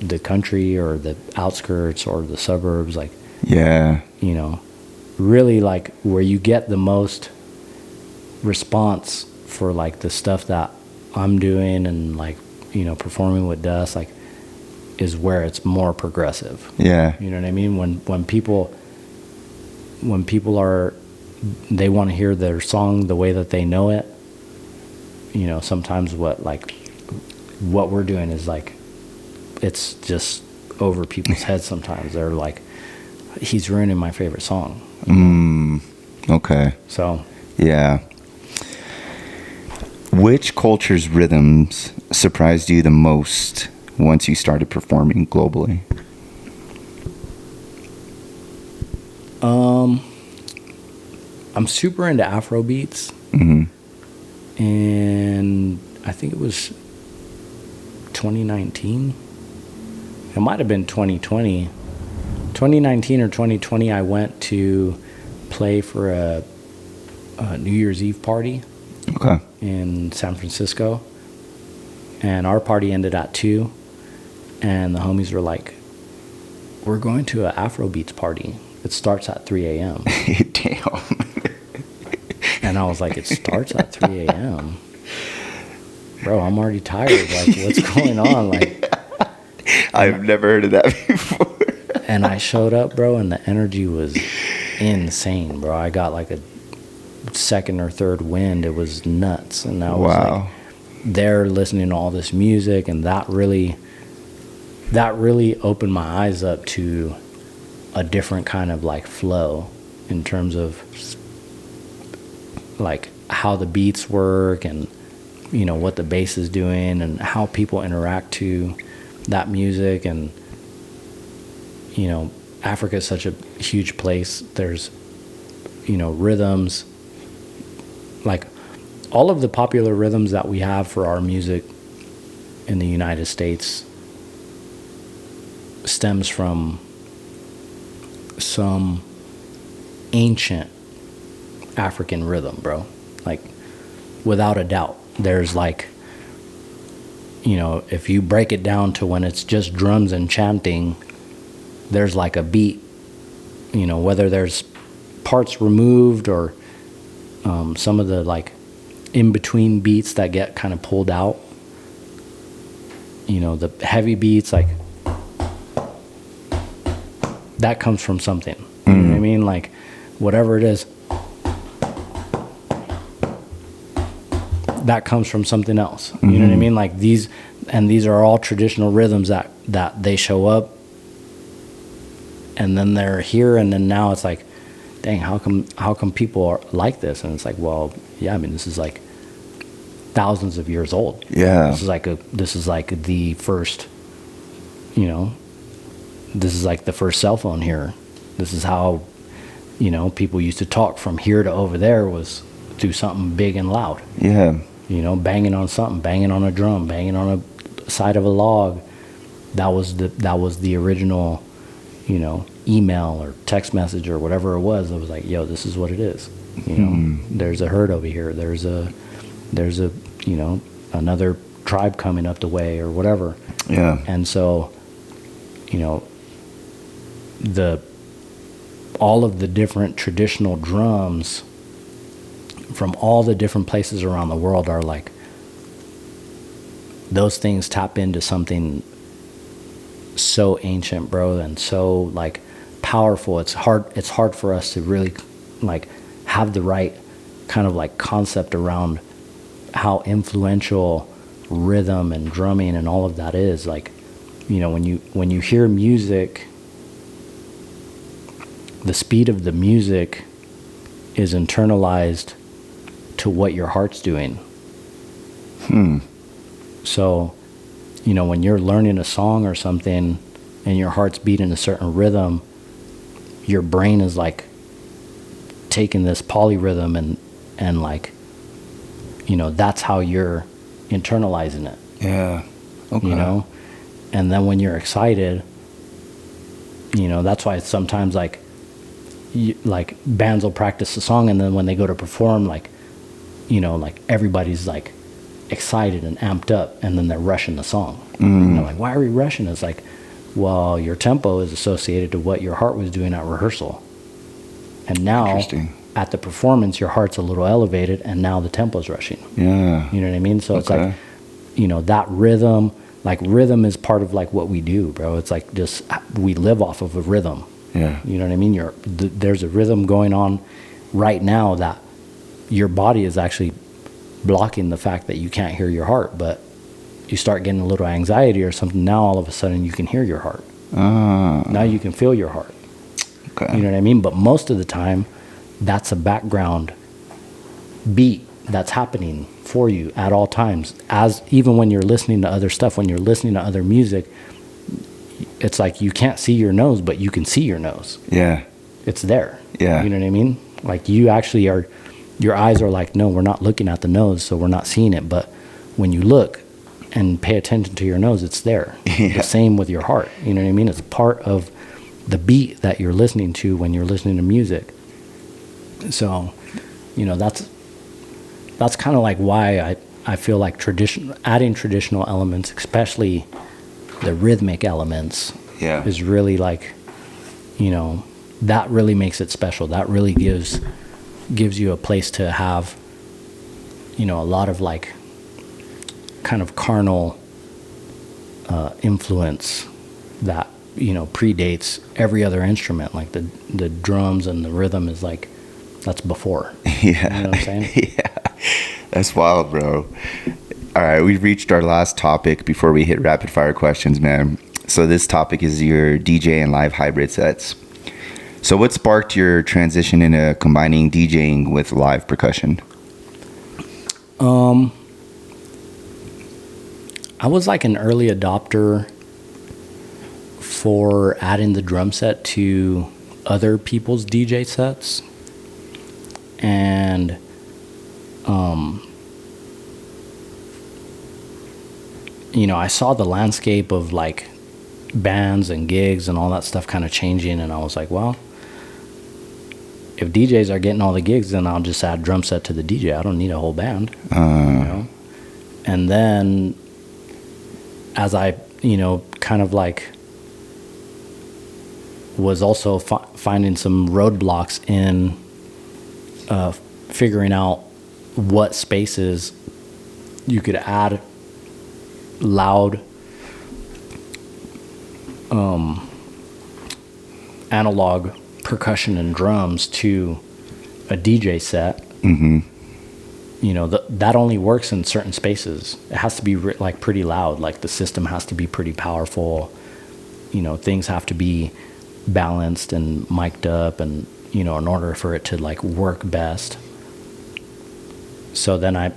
the country or the outskirts or the suburbs. Yeah. Really where you get the most response for the stuff that I'm doing and performing with Dust is where it's more progressive. Yeah. You know what I mean? When people are, they want to hear their song the way that they know it. Sometimes what we're doing is it's just over people's heads. Sometimes they're he's ruining my favorite song. Okay. So yeah. Which culture's rhythms surprised you the most once you started performing globally? I'm super into Afro beats. Mm-hmm. And I think it was 2019. It might have been 2020. 2019 or 2020, I went to play for a New Year's Eve party. Okay. In San Francisco. And our party ended at 2. And the homies were we're going to an Afro beats party. It starts at 3 a.m. Damn. And I was it starts at 3 a.m. Bro, I'm already tired. What's going on? I've never heard of that before. And I showed up, bro, and the energy was insane, bro. I got a second or third wind. It was nuts. And I was there listening to all this music, and that really opened my eyes up to a different kind of flow in terms of how the beats work and what the bass is doing and how people interact to that music. And Africa is such a huge place. There's rhythms all of the popular rhythms that we have for our music in the United States stems from some ancient African rhythm, bro. Like, without a doubt. There's like, you know, if you break it down to when it's just drums and chanting, there's like a beat, you know, whether there's parts removed or some of the like in-between beats that get kind of pulled out. You know, the heavy beats, like, that comes from something. You know what I mean? Like, whatever it is, that comes from something else. You know what I mean? Like, these are all traditional rhythms that they show up, and then they're here, and then now it's like, dang, how come people are like this? And it's like, well, yeah, I mean, this is like thousands of years old. Yeah. This is like the first, you know, this is like the first cell phone here. This is how, you know, people used to talk from here to over there, was through something big and loud. Yeah. You know, banging on something, banging on a drum, banging on a side of a log. That was the original, you know, email or text message or whatever it was. It was like, yo, this is what it is. You know, there's a herd over here. There's a, you know, another tribe coming up the way or whatever. Yeah. And so, you know, all of the different traditional drums from all the different places around the world are like, those things tap into something so ancient, bro, and so like powerful. It's hard for us to really like have the right kind of like concept around how influential rhythm and drumming and all of that is. Like, you know, when you hear music, the speed of the music is internalized to what your heart's doing. So, you know, when you're learning a song or something and your heart's beating a certain rhythm, your brain is like taking this polyrhythm and like, you know, that's how you're internalizing it. Yeah. Okay. You know? And then when you're excited, you know, that's why sometimes like bands will practice a song, and then when they go to perform, like, you know, like everybody's like excited and amped up, and then they're rushing the song. And they're like, why are we rushing? It's like, well, your tempo is associated to what your heart was doing at rehearsal. And now at the performance, your heart's a little elevated, and now the tempo's rushing. Yeah. You know what I mean? So it's like, you know, that rhythm, like rhythm is part of like what we do, bro. It's like just, we live off of a rhythm. Yeah. You know what I mean? There's a rhythm going on right now that your body is actually blocking the fact that you can't hear your heart, but you start getting a little anxiety or something, now all of a sudden you can hear your heart. Now you can feel your heart. Okay. You know what I mean? But most of the time, that's a background beat that's happening for you at all times. As even when you're listening to other stuff, when you're listening to other music, it's like you can't see your nose, but you can see your nose. Yeah. It's there. Yeah. You know what I mean? Like, you actually are, your eyes are like, no, we're not looking at the nose, so we're not seeing it. But when you look and pay attention to your nose, it's there. Yeah. The same with your heart. You know what I mean? It's part of the beat that you're listening to when you're listening to music. So, you know, that's kind of like why I feel like adding traditional elements, especially the rhythmic elements, is really like, you know, that really makes it special. That really gives you a place to have, you know, a lot of like kind of carnal influence that, you know, predates every other instrument. Like the drums and the rhythm is like, that's before. Yeah. You know what I'm saying? Yeah. That's wild, bro. All right, we've reached our last topic before we hit rapid fire questions, man. So this topic is your DJ and live hybrid sets. So what sparked your transition into combining DJing with live percussion? I was like an early adopter for adding the drum set to other people's DJ sets. And I saw the landscape of like bands and gigs and all that stuff kind of changing, and I was like, well, if DJs are getting all the gigs, then I'll just add drum set to the DJ. I don't need a whole band. And then as I kind of like was also finding some roadblocks in figuring out what spaces you could add loud analog percussion and drums to a DJ set. That only works in certain spaces. It has to be like pretty loud. Like the system has to be pretty powerful. Things have to be balanced and mic'd up, and in order for it to like work best. So then I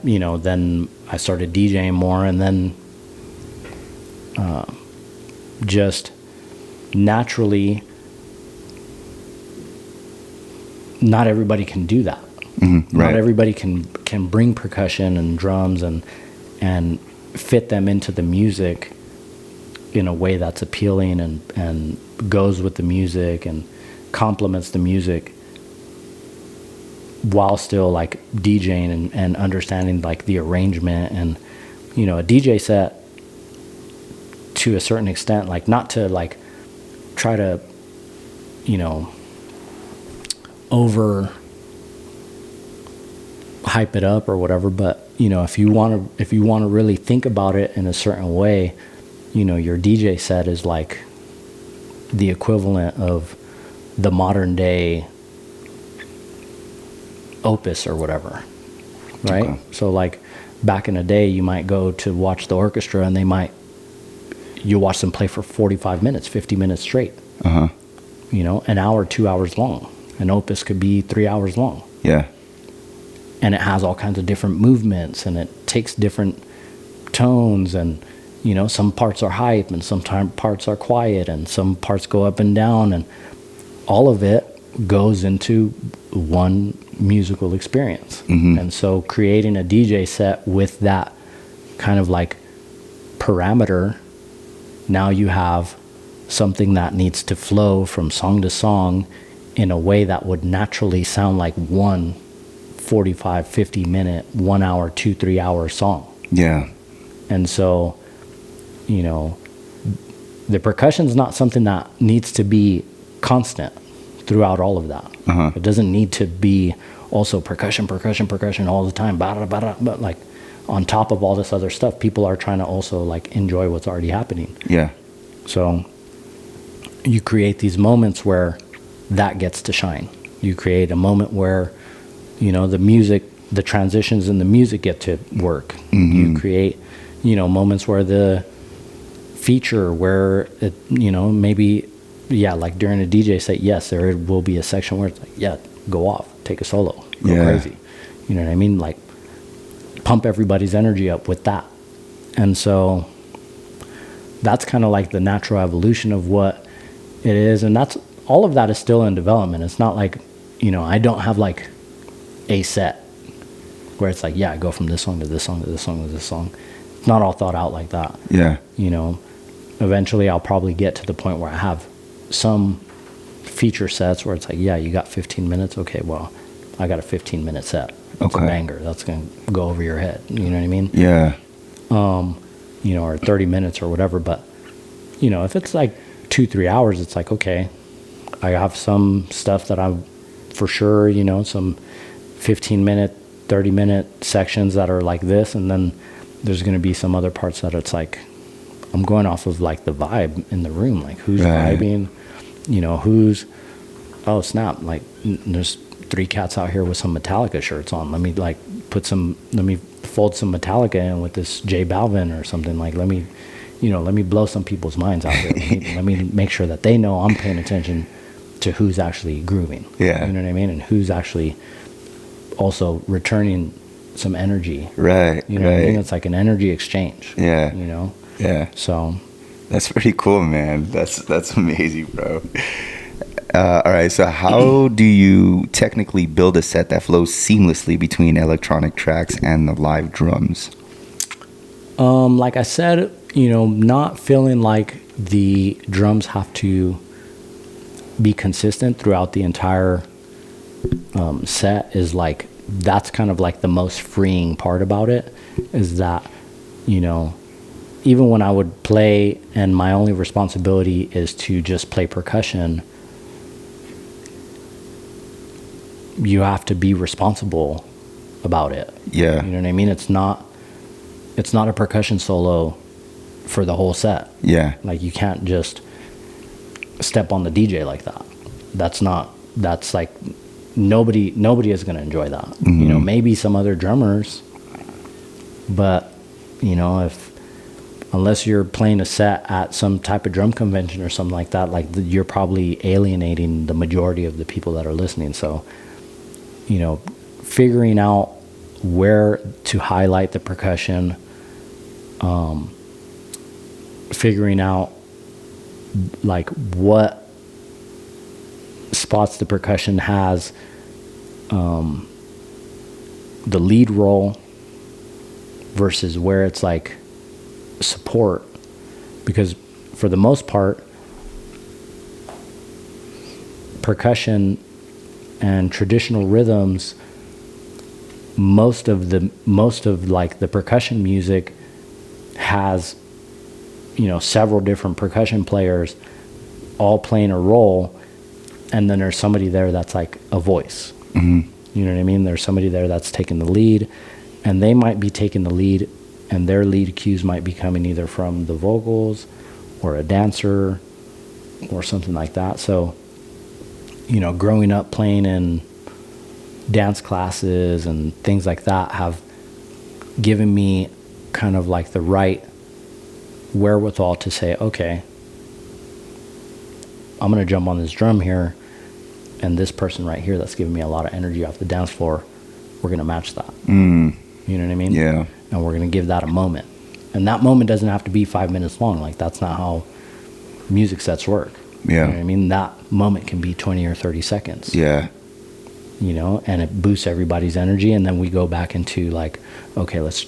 started DJing more, and then just naturally, not everybody can do that. Right. Not everybody can bring percussion and drums and fit them into the music in a way that's appealing and goes with the music and complements the music, while still like DJing and understanding like the arrangement. And a DJ set, to a certain extent, like not to like try to over hype it up or whatever, but if you want to really think about it in a certain way, your DJ set is like the equivalent of the modern day opus or whatever, right? Okay. So like back in the day, you might go to watch the orchestra, and you watch them play for 45 minutes, 50 minutes straight. An hour, 2 hours long. An opus could be 3 hours long. Yeah. And it has all kinds of different movements, and it takes different tones, and some parts are hype and some parts are quiet, and some parts go up and down, and all of it goes into one musical experience. And so creating a DJ set with that kind of like parameter, now you have something that needs to flow from song to song in a way that would naturally sound like one 45, 50 minute, 1 hour, 2, 3 hour song. Yeah. And so, the percussion's not something that needs to be constant throughout all of that. It doesn't need to be also percussion all the time, but like on top of all this other stuff, people are trying to also like enjoy what's already happening. Yeah. So you create these moments where that gets to shine. You create a moment where, the music, the transitions in the music get to work. You create, moments where the feature, where it, maybe, like during a DJ set, yes, there will be a section where it's like, go off, take a solo, go crazy. You know what I mean? Like pump everybody's energy up with that. And so that's kind of like the natural evolution of what it is. And that's, all of that is still in development. It's not like, I don't have like a set where it's like, I go from this song to this song to this song to this song. It's not all thought out like that. Yeah. Eventually I'll probably get to the point where I have some feature sets where it's like, you got 15 minutes. Okay, well, I got a 15-minute set. That's a banger. That's going to go over your head. You know what I mean? Yeah. Or 30 minutes or whatever. But, if it's like 2-3 hours, it's like, okay, I have some stuff that I'm for sure, some 15-minute, 30-minute sections that are like this. And then there's going to be some other parts that it's like, I'm going off of like the vibe in the room, like who's vibing, who's, oh snap, like there's 3 cats out here with some Metallica shirts on. Let me fold some Metallica in with this J Balvin or something. Like let me blow some people's minds out here. let me make sure that they know I'm paying attention to who's actually grooving. Yeah. You know what I mean? And who's actually also returning some energy. Right. You know what I mean? It's like an energy exchange. Yeah. Yeah. So that's pretty cool, man. That's amazing, bro. All right. So how do you technically build a set that flows seamlessly between electronic tracks and the live drums? Like I said, not feeling like the drums have to be consistent throughout the entire set is like, that's kind of like the most freeing part about it, is that, even when I would play and my only responsibility is to just play percussion, you have to be responsible about it. Yeah. You know what I mean? It's not a percussion solo for the whole set. Yeah. Like, you can't just step on the DJ like that. That's like, nobody is going to enjoy that. Mm-hmm. Maybe some other drummers, but unless you're playing a set at some type of drum convention or something like that, like, you're probably alienating the majority of the people that are listening. So, figuring out where to highlight the percussion, figuring out like what spots the percussion has the lead role versus where it's like support, because for the most part, percussion and traditional rhythms, most of like the percussion music has several different percussion players all playing a role, and then there's somebody there that's like a voice. Mm-hmm. You know what I mean? There's somebody there that's taking the lead, and they might be taking the lead, and their lead cues might be coming either from the vocals or a dancer or something like that. So, growing up playing in dance classes and things like that have given me kind of like the right wherewithal to say, okay, I'm going to jump on this drum here, and this person right here that's giving me a lot of energy off the dance floor, we're going to match that. Mm. You know what I mean? Yeah. And we're going to give that a moment. And that moment doesn't have to be 5 minutes long. Like, that's not how music sets work. Yeah. You know what I mean? That moment can be 20 or 30 seconds. Yeah. And it boosts everybody's energy, and then we go back into like, okay, let's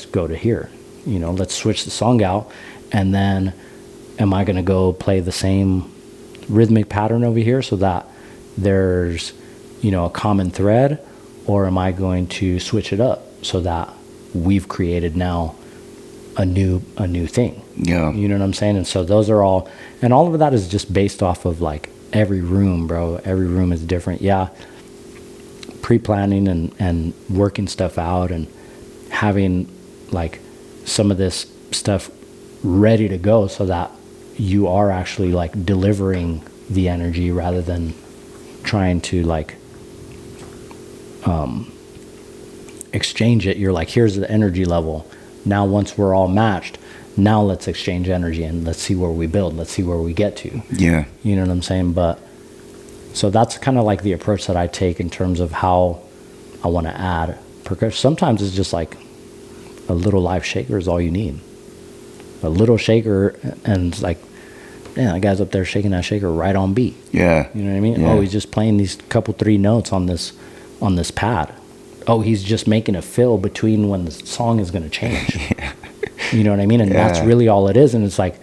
go to here. Let's switch the song out, and then am I going to go play the same rhythmic pattern over here so that there's a common thread, or am I going to switch it up so that we've created now a new thing? Yeah. You know what I'm saying? And so those are all of that is just based off of like every room, bro. Every room is different. Yeah. Pre-planning and working stuff out and having like some of this stuff ready to go so that you are actually like delivering the energy rather than trying to like exchange it. You're like, here's the energy level. Now once we're all matched, now let's exchange energy and let's see where we build. Let's see where we get to. Yeah. You know what I'm saying? But so that's kind of like the approach that I take in terms of how I want to add percussion. Sometimes it's just like a little live shaker is all you need. A little shaker, and it's like, man, that guy's up there shaking that shaker right on beat. Yeah. You know what I mean? Yeah. Oh, he's just playing these couple 3 notes on this pad. Oh, he's just making a fill between when the song is going to change. Yeah. You know what I mean? And Yeah. that's really all it is. And it's like,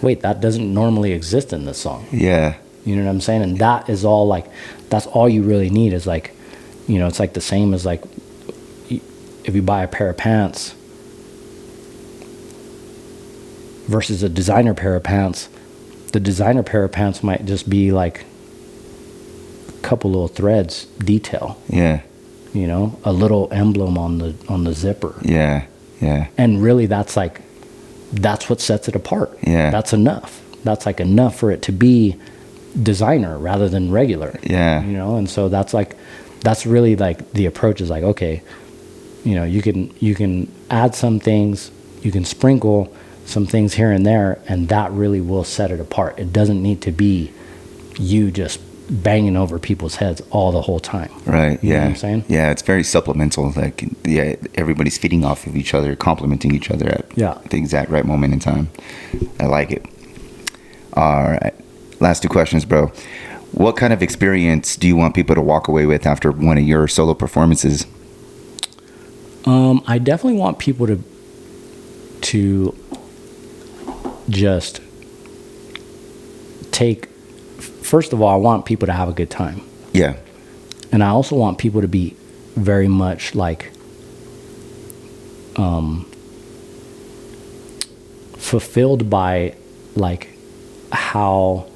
wait, that doesn't normally exist in this song. Yeah. You know what I'm saying? And that is all like, that's all you really need is like, it's like the same as like, if you buy a pair of pants versus a designer pair of pants, the designer pair of pants might just be like a couple little threads detail, Yeah. a little emblem on the zipper. Yeah. Yeah. And really that's what sets it apart. Yeah. That's enough. That's like enough for it to be designer rather than regular. Yeah. And so that's really like the approach is like, okay, you can add some things, you can sprinkle some things here and there, and that really will set it apart. It doesn't need to be you just banging over people's heads all the whole time. Right. You Yeah. know what I'm saying? Yeah. It's very supplemental. Like, yeah, everybody's feeding off of each other, complementing each other at the exact right moment in time. I like it. All right. Last 2 questions, bro. What kind of experience do you want people to walk away with after one of your solo performances? I definitely want people to just first of all, I want people to have a good time. Yeah. And I also want people to be very much like fulfilled by like how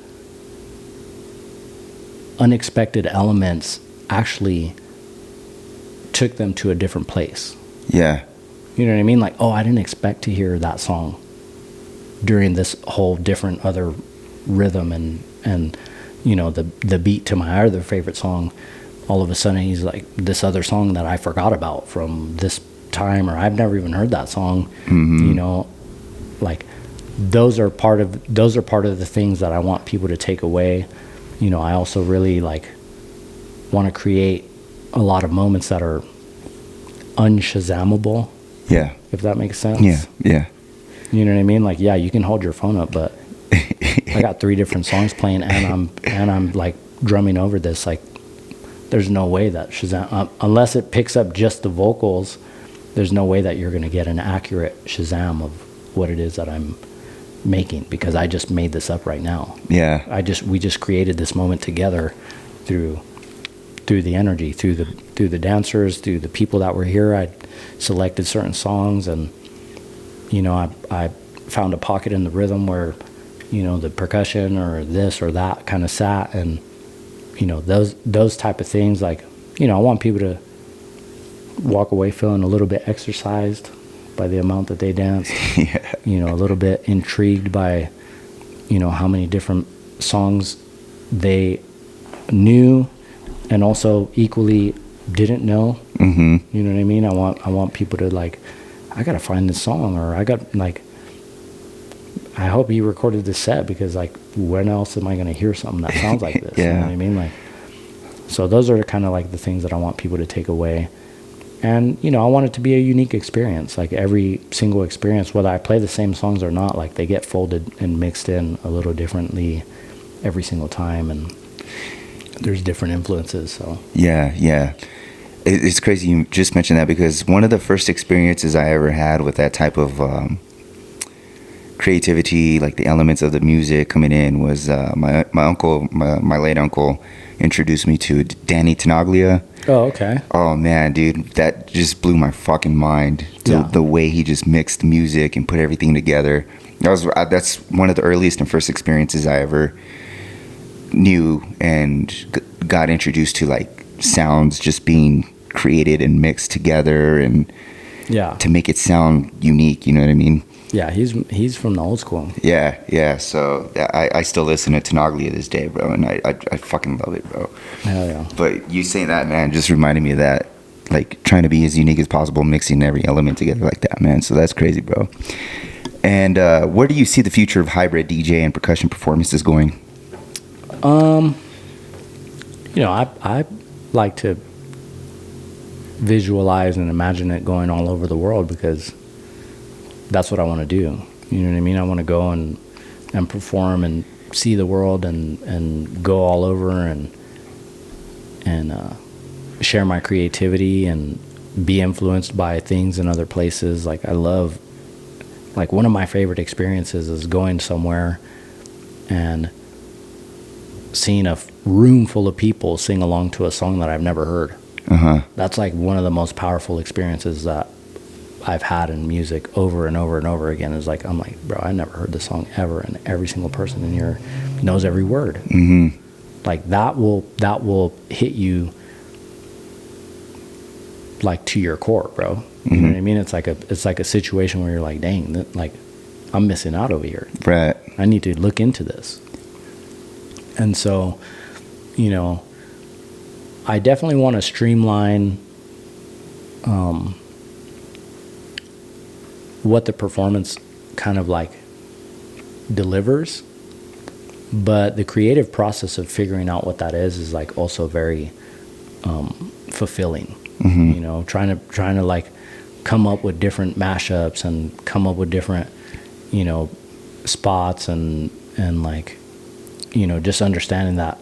unexpected elements actually took them to a different place. Yeah. You know what I mean? Like, oh, I didn't expect to hear that song during this whole different other rhythm and you know, the beat to my other favorite song. All of a sudden he's like, this other song that I forgot about from this time, or I've never even heard that song. You know, like those are part of the things that I want people to take away. You know, I also really like want to create a lot of moments that are unshazammable. Yeah. If that makes sense. Yeah. Yeah. You know what I mean? Like, yeah, you can hold your phone up, but I got 3 different songs playing, and I'm like drumming over this. Like, there's no way that Shazam, unless it picks up just the vocals, there's no way that you're going to get an accurate Shazam of what it is that I'm making, because I just made this up right now. Yeah. We just created this moment together through the energy, through the dancers, through the people that were here. I selected certain songs, and you know, I found a pocket in the rhythm where, you know, the percussion or this or that kind of sat, and you know, those type of things. Like, you know, I want people to walk away feeling a little bit exercised by the amount that they danced. Yeah. You know, a little bit intrigued by, you know, how many different songs they knew and also equally didn't know. Mm-hmm. You know what I mean? I want people to like, I gotta find this song, or I got like, I hope he recorded this set, because like, when else am I gonna hear something that sounds like this? Yeah. You know what I mean? Like, so those are kind of like the things that I want people to take away. And, you know, I want it to be a unique experience. Like, every single experience, whether I play the same songs or not, like, they get folded and mixed in a little differently every single time, and there's different influences. So Yeah, yeah. It's crazy you just mentioned that, because one of the first experiences I ever had with that type of creativity, like the elements of the music coming in, was my uncle, my late uncle, introduced me to Danny Tenaglia. Oh, okay. Oh man, dude, that just blew my fucking mind. Yeah. The way he just mixed music and put everything together. That's one of the earliest and first experiences I ever knew and got introduced to, like, sounds just being created and mixed together, and Yeah. to make it sound unique. You know what I mean? Yeah, he's from the old school. Yeah, yeah. So I still listen to Tenaglia to this day, bro, and I fucking love it, bro. Hell yeah. But you saying that, man, just reminded me of that. Like, trying to be as unique as possible, mixing every element together like that, man. So that's crazy, bro. And where do you see the future of hybrid DJ and percussion performances going? You know, I like to visualize and imagine it going all over the world, because that's what I want to do. You know what I mean? I want to go and perform and see the world and go all over and share my creativity and be influenced by things in other places. Like, I love, like, one of my favorite experiences is going somewhere and seeing a room full of people sing along to a song that I've never heard. That's like one of the most powerful experiences that I've had in music over and over and over again. Is like, I'm like, bro, I never heard this song ever, and every single person in here knows every word. Mm-hmm. Like, that will hit you like to your core, bro. You know what I mean? It's like a situation where you're like, dang, like, I'm missing out over here. Right. I need to look into this. And so, you know, I definitely want to streamline what the performance kind of like delivers, but the creative process of figuring out what that is like also very fulfilling. You know, trying to like come up with different mashups and come up with different, you know, spots and like, you know, just understanding that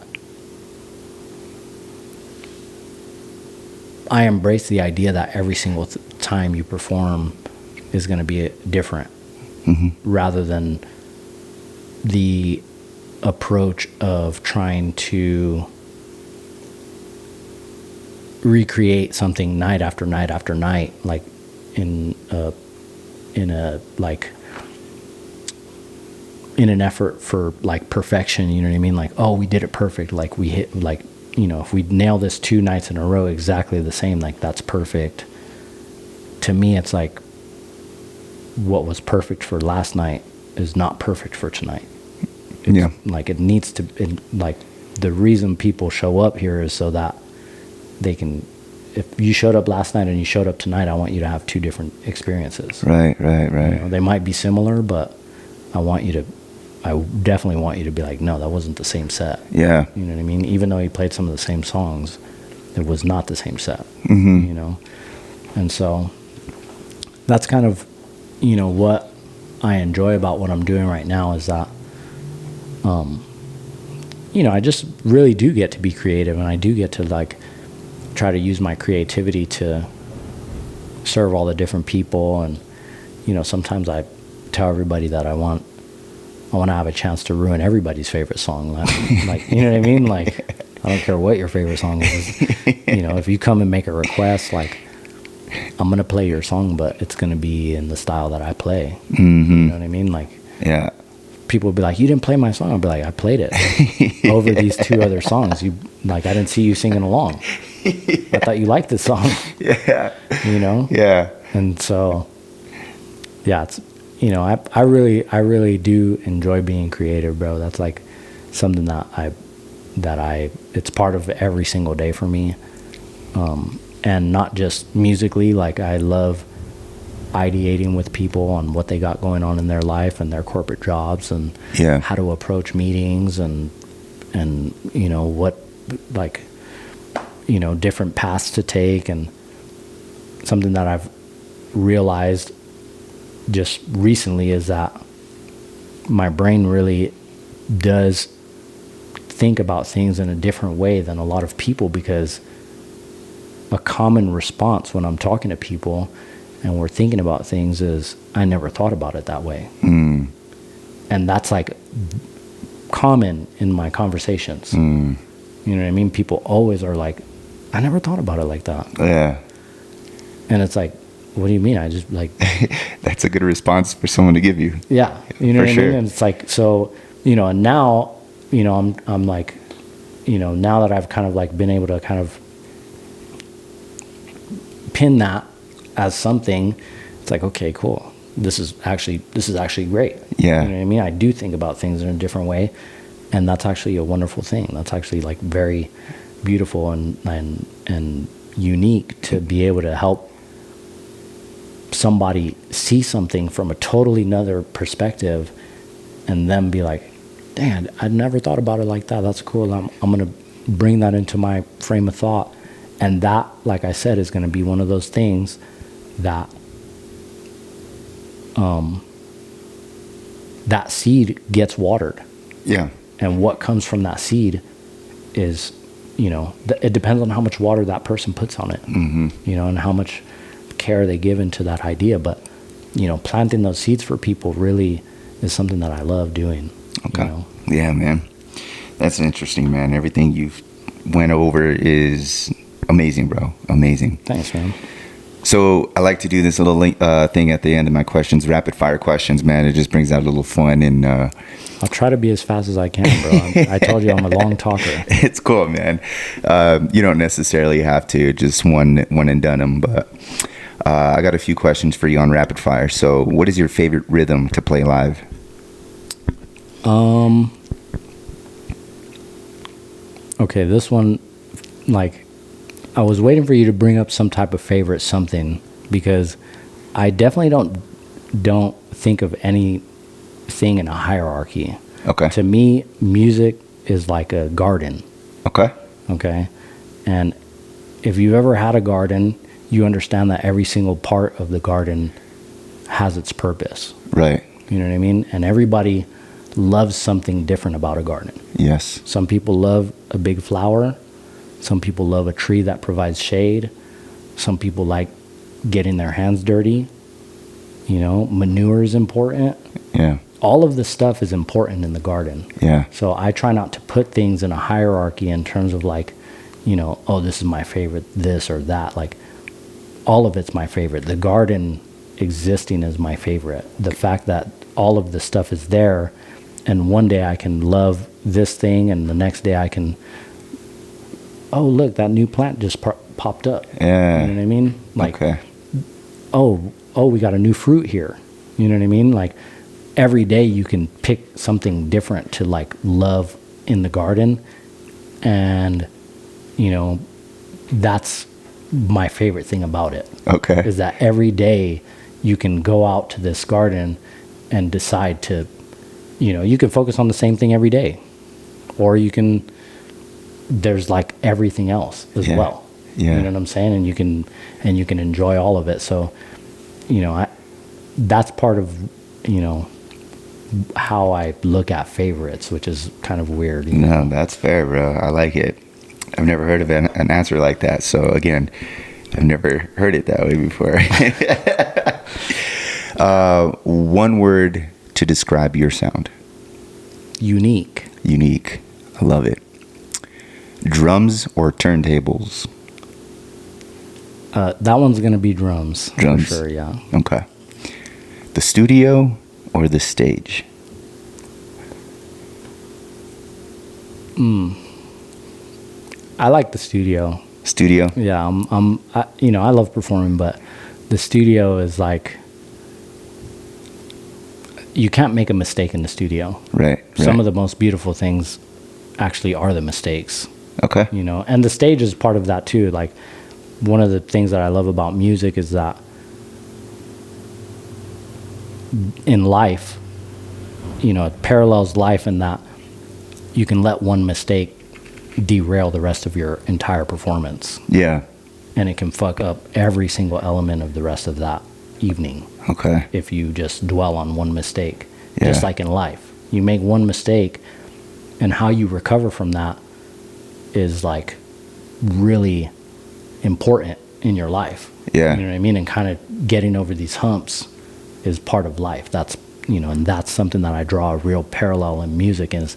I embrace the idea that every single time you perform is going to be different, rather than the approach of trying to recreate something night after night after night, like in an effort for like perfection, you know what I mean? Like, oh, we did it perfect. Like we hit, like, you know, if we nail this 2 nights in a row exactly the same, like that's perfect. To me, it's like what was perfect for last night is not perfect for tonight. It's like it needs to, like the reason people show up here is so that they can, if you showed up last night and you showed up tonight, I want you to have 2 different experiences. Right. You know, they might be similar, but I definitely want you to be like, no, that wasn't the same set. Yeah. You know what I mean? Even though he played some of the same songs, it was not the same set, Mm-hmm. you know? And so that's kind of, you know, what I enjoy about what I'm doing right now is that, you know, I just really do get to be creative, and I do get to like try to use my creativity to serve all the different people. And, you know, sometimes I tell everybody that I want to have a chance to ruin everybody's favorite song. Like, you know what I mean? Like, I don't care what your favorite song is. You know, if you come and make a request, like, I'm going to play your song, but it's going to be in the style that I play. Mm-hmm. You know what I mean? Like, yeah. People will be like, you didn't play my song. I'll be like, I played it over these 2 other songs. You, like, I didn't see you singing along. I thought you liked this song. Yeah. You know? Yeah. And so, yeah, it's, you know, I really do enjoy being creative, bro. That's like something that it's part of every single day for me. And not just musically, like I love ideating with people on what they got going on in their life and their corporate jobs, and how to approach meetings, and you know, what, like, you know, different paths to take. And something that I've realized just recently is that my brain really does think about things in a different way than a lot of people, because a common response when I'm talking to people and we're thinking about things is, I never thought about it that way. Mm. And that's like common in my conversations. Mm. You know what I mean? People always are like, I never thought about it like that. Yeah. And it's like, what do you mean? I just like... That's a good response for someone to give you. Yeah. You know For what sure. I mean? And it's like, so, you know, and now, you know, I'm like, you know, now that I've kind of like been able to kind of pin that as something, it's like, okay, cool. This is actually great. Yeah. You know what I mean? I do think about things in a different way, and that's actually a wonderful thing. That's actually like very beautiful and unique to be able to help somebody see something from a totally another perspective, and then be like, dang, I'd never thought about it like that. That's cool. I'm going to bring that into my frame of thought. And that, like I said, is going to be one of those things that that seed gets watered. Yeah. And what comes from that seed is, you know, it depends on how much water that person puts on it, Mm-hmm. you know, and how much care they give into that idea. But, you know, planting those seeds for people really is something that I love doing. Okay. You know? Yeah, man. That's interesting, man. Everything you've went over is amazing, bro. Amazing. Thanks, man. So I like to do this little thing at the end of my questions, rapid fire questions, man. It just brings out a little fun, and I'll try to be as fast as I can, bro. I told you I'm a long talker. It's cool, man. You don't necessarily have to, just one and done them. But I got a few questions for you on rapid fire. So what is your favorite rhythm to play live? Okay, this one, like, I was waiting for you to bring up some type of favorite something, because I definitely don't think of anything in a hierarchy. Okay. To me, music is like a garden. Okay. Okay. And if you've ever had a garden, you understand that every single part of the garden has its purpose. Right. You know what I mean? And everybody loves something different about a garden. Yes. Some people love a big flower. Some people love a tree that provides shade. Some people like getting their hands dirty. You know, manure is important. Yeah. all of this stuff is important in the garden. Yeah. So I try not to put things in a hierarchy in terms of like, you know, oh, this is my favorite, this or that. Like, all of it's my favorite. The garden existing is my favorite. The fact that all of this stuff is there, and one day I can love this thing, and the next day I can, oh, look, that new plant just popped up. Yeah. You know what I mean? Like, Okay. oh, we got a new fruit here. You know what I mean? Like, every day you can pick something different to like love in the garden. And, you know, that's my favorite thing about it. Okay. Is that every day you can go out to this garden and decide to, you know, you can focus on the same thing every day, or you can, there's like everything else as well. Yeah. You know what I'm saying? And you can enjoy all of it. So, you know, that's part of, you know, how I look at favorites, which is kind of weird. You know? No, that's fair, bro. I like it. I've never heard of an answer like that. So again, I've never heard it that way before. One word to describe your sound. Unique. Unique. I love it. Drums or turntables? That one's going to be drums. Drums. For sure, yeah. Okay. The studio or the stage? I like the studio. Studio? Yeah, you know, I love performing, but the studio is like, you can't make a mistake in the studio. Right. Some of the most beautiful things actually are the mistakes. Okay. You know, and the stage is part of that too. Like, one of the things that I love about music is that in life, you know, it parallels life in that you can let one mistake derail the rest of your entire performance. Yeah. And it can fuck up every single element of the rest of that evening. Okay. If you just dwell on one mistake. Yeah. Just like in life. You make one mistake, and how you recover from that is like really important in your life. Yeah. You know what I mean? And kind of getting over these humps is part of life. That's, you know, and that's something that I draw a real parallel in music is,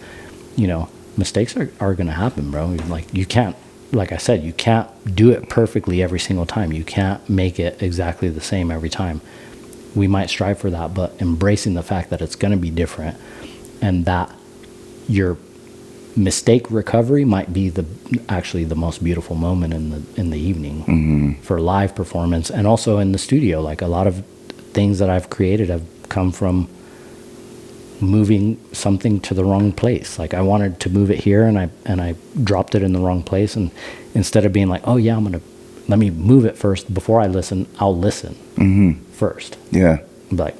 you know, mistakes are going to happen, bro. Like, you can't, like I said, you can't do it perfectly every single time. You can't make it exactly the same every time. We might strive for that, but embracing the fact that it's going to be different, and that your mistake recovery might be actually the most beautiful moment in the evening for live performance, and also in the studio. Like, a lot of things that I've created have come from moving something to the wrong place. Like, I wanted to move it here, and I dropped it in the wrong place, and instead of being like, oh yeah, let me move it first before I listen, I'll listen first. Yeah. I'm like,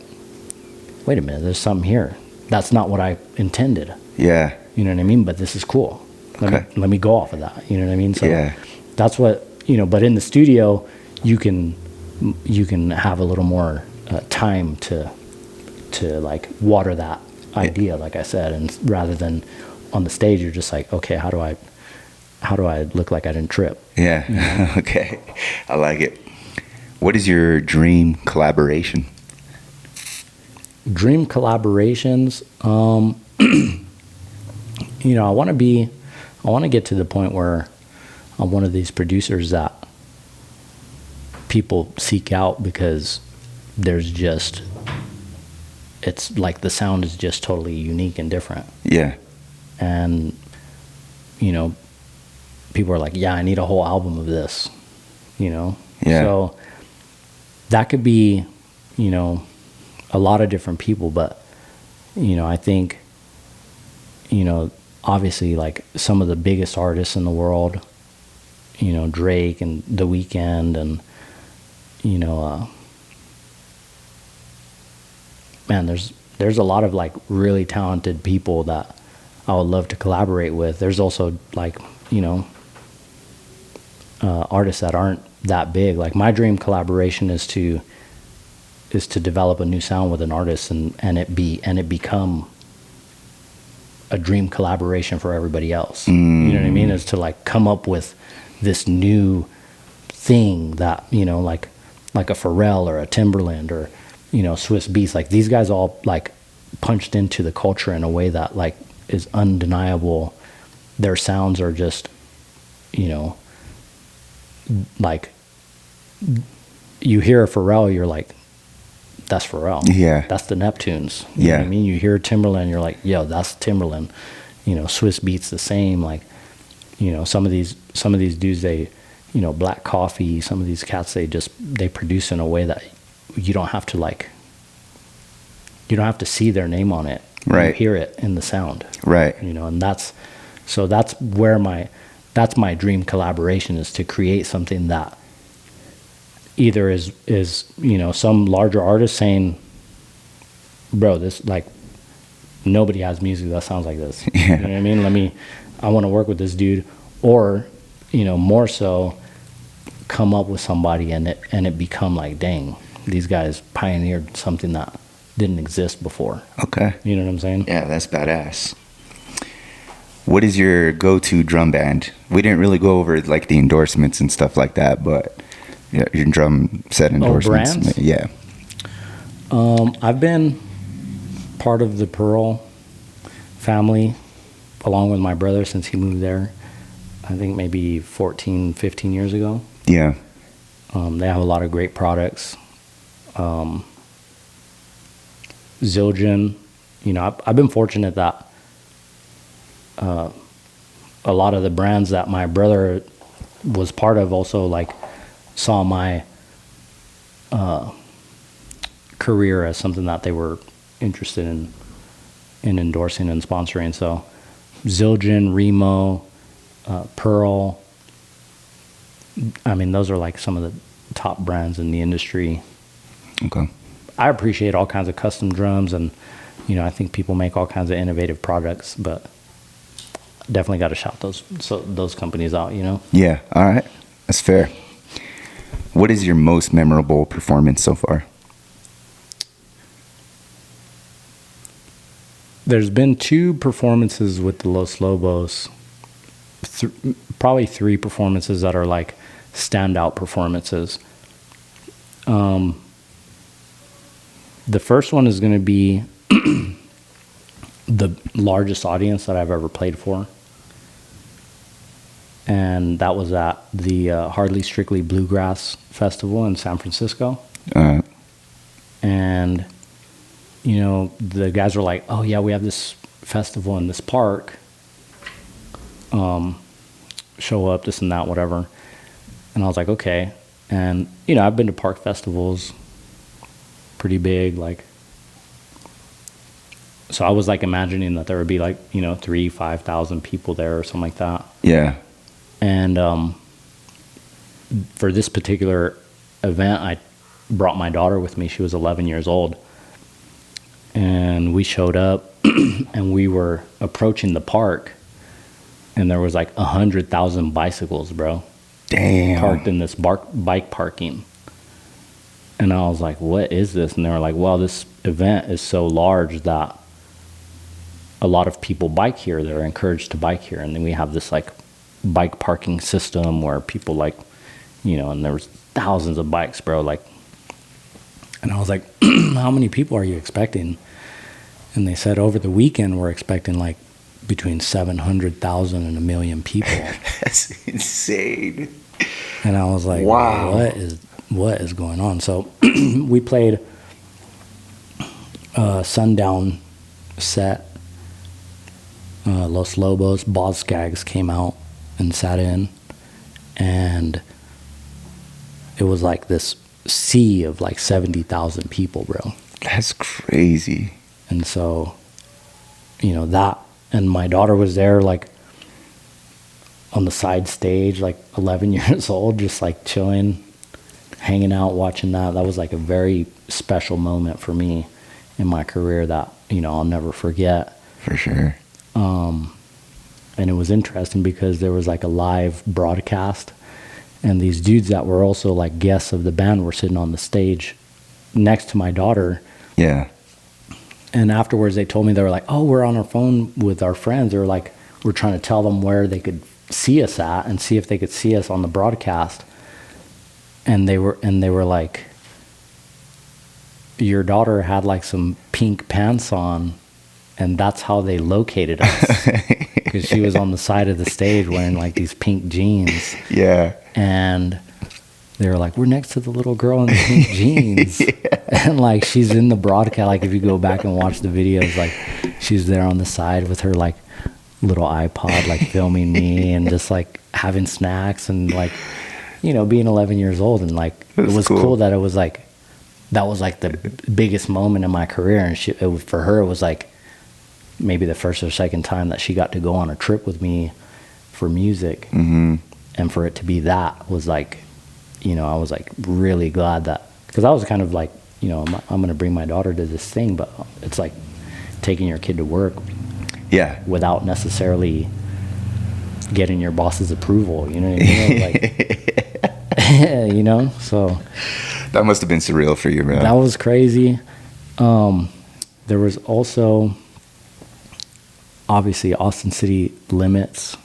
wait a minute, there's something here. That's not what I intended. Yeah. You know what I mean? But this is cool. Let me go off of that. You know what I mean? So Yeah. that's what, you know, but in the studio, you can have a little more time to like water that idea, like I said, and rather than on the stage, you're just like, okay, how do I look like I didn't trip? Yeah. You know? Okay. I like it. What is your dream collaboration? Dream collaborations, you know, I want to get to the point where I'm one of these producers that people seek out because it's like the sound is just totally unique and different. Yeah. And, you know, people are like, yeah, I need a whole album of this, you know? Yeah. So that could be, you know, a lot of different people, but, you know, I think, you know, obviously, like, some of the biggest artists in the world, you know, Drake and The Weeknd, and, you know, man, there's a lot of like really talented people that I would love to collaborate with. There's also, like, you know, artists that aren't that big. Like, my dream collaboration is to develop a new sound with an artist, and it become a dream collaboration for everybody else. You know what I mean? Is to like come up with this new thing that, you know, like a Pharrell or a Timberland or, you know, Swiss Beats. Like, these guys all like punched into the culture in a way that like is undeniable. Their sounds are just, you know, like you hear a Pharrell, you're like, that's Pharrell. Yeah. That's the Neptunes. You know what I mean? You hear Timberland, you're like, yo, that's Timberland. You know, Swiss Beats the same. Like, you know, some of these dudes, they, you know, Black Coffee, some of these cats, they produce in a way that you don't have to like, you don't have to see their name on it. Right. You hear it in the sound. Right. You know, and that's where my dream collaboration is, to create something that either is, you know, some larger artist saying, bro, this, like, nobody has music that sounds like this. Yeah. You know what I mean? I want to work with this dude, or, you know, more so come up with somebody and it become like, dang, these guys pioneered something that didn't exist before. Okay. You know what I'm saying? Yeah, that's badass. What is your go-to drum band? We didn't really go over like the endorsements and stuff like that, but yeah, your drum set endorsements. Brands? Yeah. I've been part of the Pearl family along with my brother since he moved there, I think maybe 14, 15 years ago. Yeah. They have a lot of great products. Zildjian, you know, I've been fortunate that a lot of the brands that my brother was part of also like saw my career as something that they were interested in endorsing and sponsoring. So Zildjian, Remo, Pearl, I mean, those are like some of the top brands in the industry. Okay. I appreciate all kinds of custom drums, and, you know, I think people make all kinds of innovative products, but definitely got to shout those companies out, you know? Yeah. All right. That's fair. What is your most memorable performance so far? There's been 2 performances with the Los Lobos, probably 3 performances that are like standout performances. The first one is going to be the largest audience that I've ever played for. And that was at the Hardly Strictly Bluegrass Festival in San Francisco. And, you know, the guys were like, oh, yeah, we have this festival in this park. Show up, this and that, whatever. And I was like, okay. And, you know, I've been to park festivals, pretty big, like. So I was like imagining that there would be like, you know, 3,000-5,000 people there or something like that. Yeah. And for this particular event, I brought my daughter with me. She was 11 years old. And we showed up and we were approaching the park, and there was like 100,000 bicycles, bro. Damn. Parked in this bike parking. And I was like, what is this? And they were like, well, this event is so large that a lot of people bike here. They're encouraged to bike here. And then we have this like bike parking system where people like, you know, and there was thousands of bikes, bro. Like, and I was like, how many people are you expecting? And they said over the weekend, we're expecting like between 700,000 and 1 million people. That's insane. And I was like, wow, what is going on? So we played sundown set. Los Lobos, Boz Skaggs came out and sat in, and it was like this sea of like 70,000 people, bro. That's crazy. And so, you know, that, and my daughter was there like on the side stage, like 11 years old, just like chilling, hanging out, watching that. That was like a very special moment for me in my career that, you know, I'll never forget. For sure. And it was interesting because there was like a live broadcast, and these dudes that were also like guests of the band were sitting on the stage next to my daughter. Yeah. And afterwards they told me, they were like, oh, we're on our phone with our friends. They were like, we're trying to tell them where they could see us at and see if they could see us on the broadcast. And they were like, your daughter had like some pink pants on, and that's how they located us. Because she was on the side of the stage wearing like these pink jeans. Yeah. And they were like, we're next to the little girl in the pink jeans. And like, she's in the broadcast. Like, if you go back and watch the videos, like, she's there on the side with her like little iPod, like filming me and just like having snacks and like, you know, being 11 years old. And like, it was cool that it was like, that was like the biggest moment in my career. And for her, it was like maybe the first or second time that she got to go on a trip with me for music. Mm-hmm. And for it to be that was like, you know, I was like really glad that, because I was kind of like, you know, I'm going to bring my daughter to this thing, but it's like taking your kid to work. Yeah. Without necessarily getting your boss's approval, you know what I mean? Like, you know, so. That must have been surreal for you, man. That was crazy. There was also, obviously, Austin City Limits.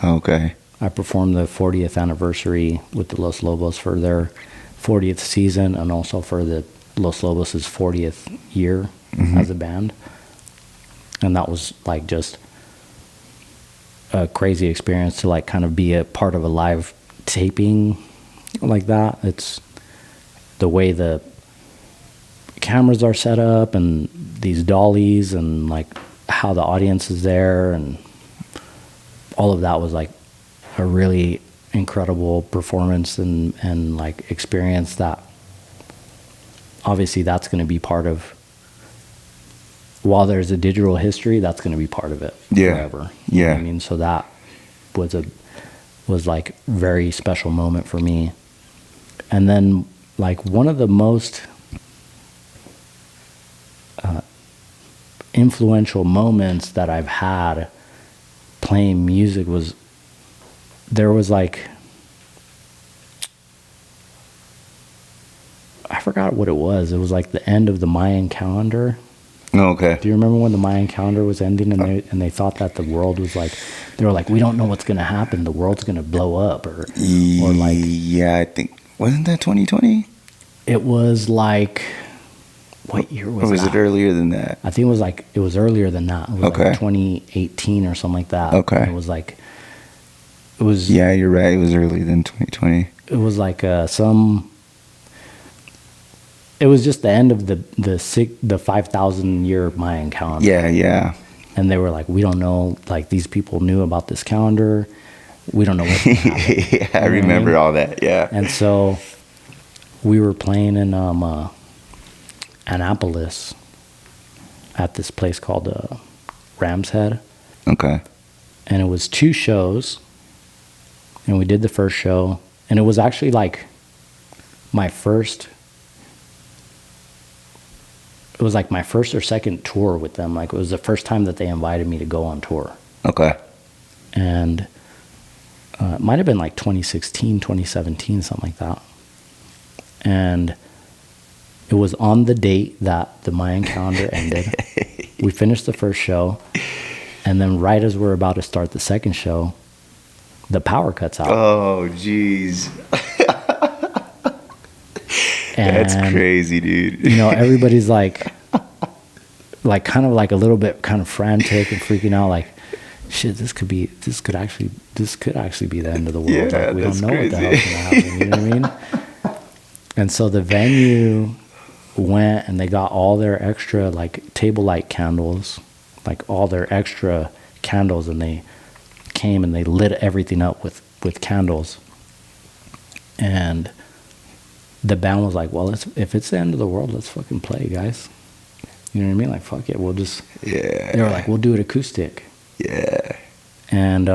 Okay. I performed the 40th anniversary with the Los Lobos for their 40th season, and also for the Los Lobos' 40th year as a band. And that was like just a crazy experience to like kind of be a part of a live taping like that. It's the way the cameras are set up and these dollies and like how the audience is there, and all of that was like a really incredible performance and like experience that obviously that's going to be part of, while there's a digital history, that's going to be part of it forever. You know what I mean? So that was like very special moment for me. And then like one of the most influential moments that I've had playing music was, there was like, I forgot what it was. It was like the end of the Mayan calendar. Oh, okay. Do you remember when the Mayan calendar was ending and they thought that the world was like, they were like, we don't know what's going to happen. The world's going to blow up or like. Yeah, I think, wasn't that 2020? It was like, what year was Or was that? it earlier than that? I think it was earlier than that. It was Okay. like 2018 or something like that. Okay. And it was like, it was. Yeah, you're right. It was earlier than 2020. It was like it was just the end of the 5,000 year Mayan calendar. Yeah. And they were like, we don't know, like these people knew about this calendar. We don't know what's going to happen. Yeah, I remember all that. Yeah. And so we were playing in Annapolis at this place called Ram's Head. Okay. And it was 2 shows. And we did the first show. And it was actually like my first or second tour with them. Like, it was the first time that they invited me to go on tour. Okay. And it might have been like 2016, 2017, something like that. And it was on the date that the Mayan calendar ended. We finished the first show. And then right as we're about to start the second show, the power cuts out. Oh, jeez. That's crazy, dude. You know, everybody's like kind of like a little bit kind of frantic and freaking out, like, shit, this could actually be the end of the world. Yeah, like, we don't know crazy. what the hell's gonna happen. You know what I mean? And so the venue went and they got all their extra like table light candles, like all their extra candles, and they came and they lit everything up with candles. And the band was like, well, if it's the end of the world, let's fucking play, guys. You know what I mean? Like, fuck it, we'll just. Yeah. They were like, we'll do it acoustic. Yeah. And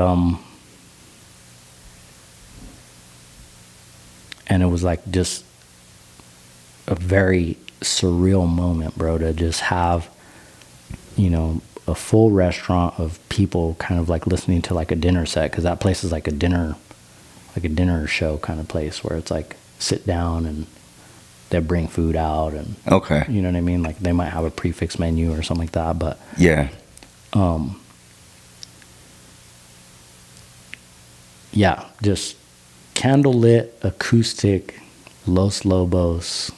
it was like just a very surreal moment, bro, to just have, you know, a full restaurant of people kind of like listening to like a dinner set, because that place is like a dinner show kind of place where it's like sit down and they bring food out and Okay. you know what I mean? Like they might have a prefix menu or something like that, but Yeah. yeah, just candlelit acoustic Los Lobos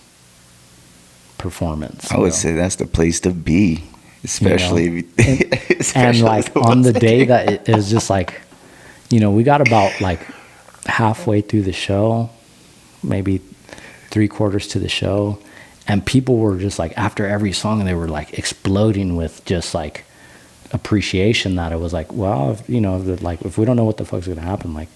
performance. I would say that's the place to be, especially, and like on the day that it was just like, we got about like halfway through the show, maybe 3/4 to the show, and people were just like, after every song, they were like exploding with just like appreciation, that it was like, well, if we don't know what the fuck's gonna happen, like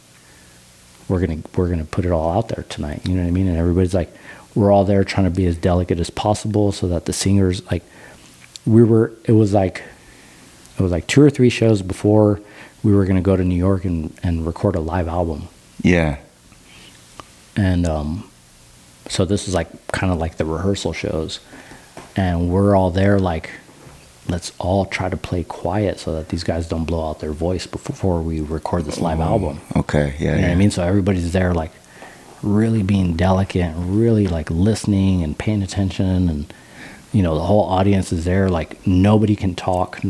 we're gonna put it all out there tonight, you know what I mean? And everybody's like, we're all there trying to be as delicate as possible so that the singers, like, it was like 2 or 3 shows before we were gonna go to New York and record a live album. Yeah. And so this was like kind of like the rehearsal shows, and we're all there like, let's all try to play quiet so that these guys don't blow out their voice before we record this live album. Okay, yeah. You know what I mean? So everybody's there like really being delicate and really like listening and paying attention, and the whole audience is there, like nobody can talk,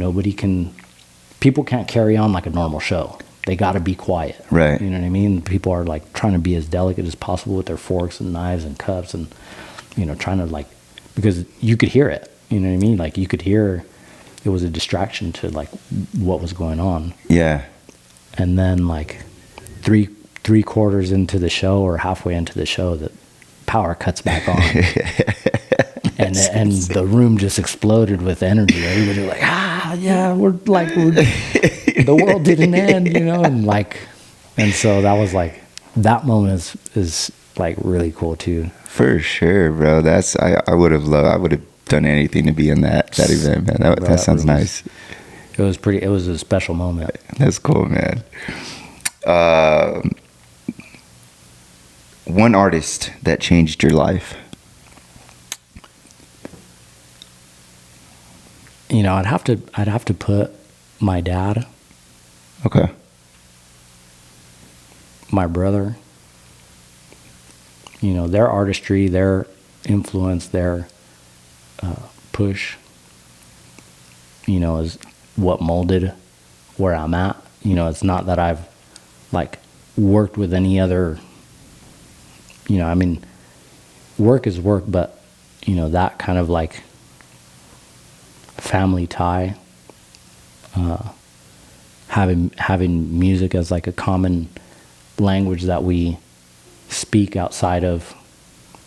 people can't carry on like a normal show. They got to be quiet. Right. You know what I mean? People are like trying to be as delicate as possible with their forks and knives and cups, and trying to, like, because you could hear it. You know what I mean? Like you could hear it was a distraction to like what was going on. Yeah. And then like three quarters into the show or halfway into the show, the power cuts back on. and the room just exploded with energy. Everybody was like, yeah, we're the world didn't end, and so that was like, that moment is like really cool too. For sure, bro. I would have done anything to be in that event, man. That sounds nice. It was a special moment. That's cool, man. One artist that changed your life. I'd have to put my dad, Okay. my brother, their artistry, their influence, their push, is what molded where I'm at. It's not that I've like worked with any other, work is work, but that kind of like family tie, having music as like a common language that we speak outside of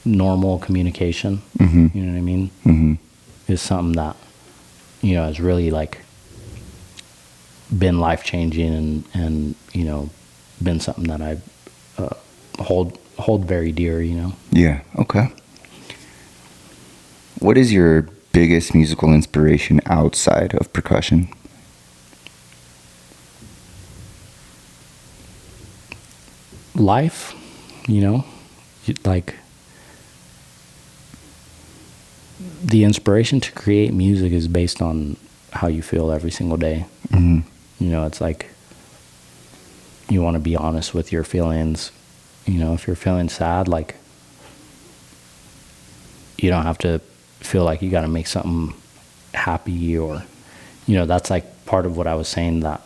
normal communication. Mm-hmm. You know what I mean? Mm-hmm. Is something that has really like been life changing, and been something that I hold very dear. Yeah. Okay. What is your biggest musical inspiration outside of percussion? Life, like the inspiration to create music is based on how you feel every single day. Mm-hmm. It's like you want to be honest with your feelings. If you're feeling sad, like you don't have to feel like you got to make something happy, or that's like part of what I was saying, that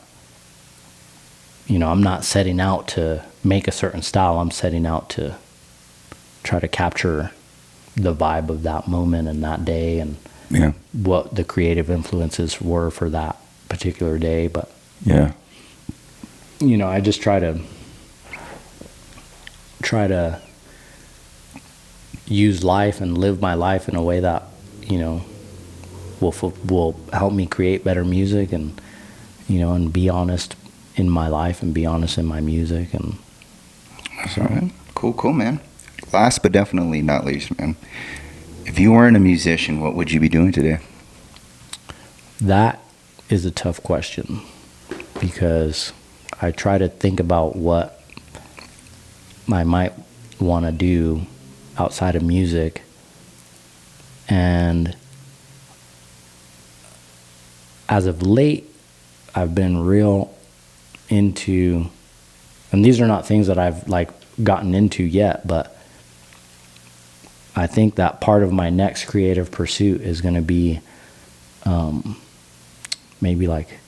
I'm not setting out to make a certain style. I'm setting out to try to capture the vibe of that moment and that day, and what the creative influences were for that particular day. But yeah, I just try to use life and live my life in a way that will help me create better music, and and be honest in my life and be honest in my music. And so, all right. Cool, man. Last but definitely not least, man, if you weren't a musician, what would you be doing today? That is a tough question, because I try to think about what I might want to do outside of music, and as of late, I've been real into, and these are not things that I've like gotten into yet, but I think that part of my next creative pursuit is going to be maybe like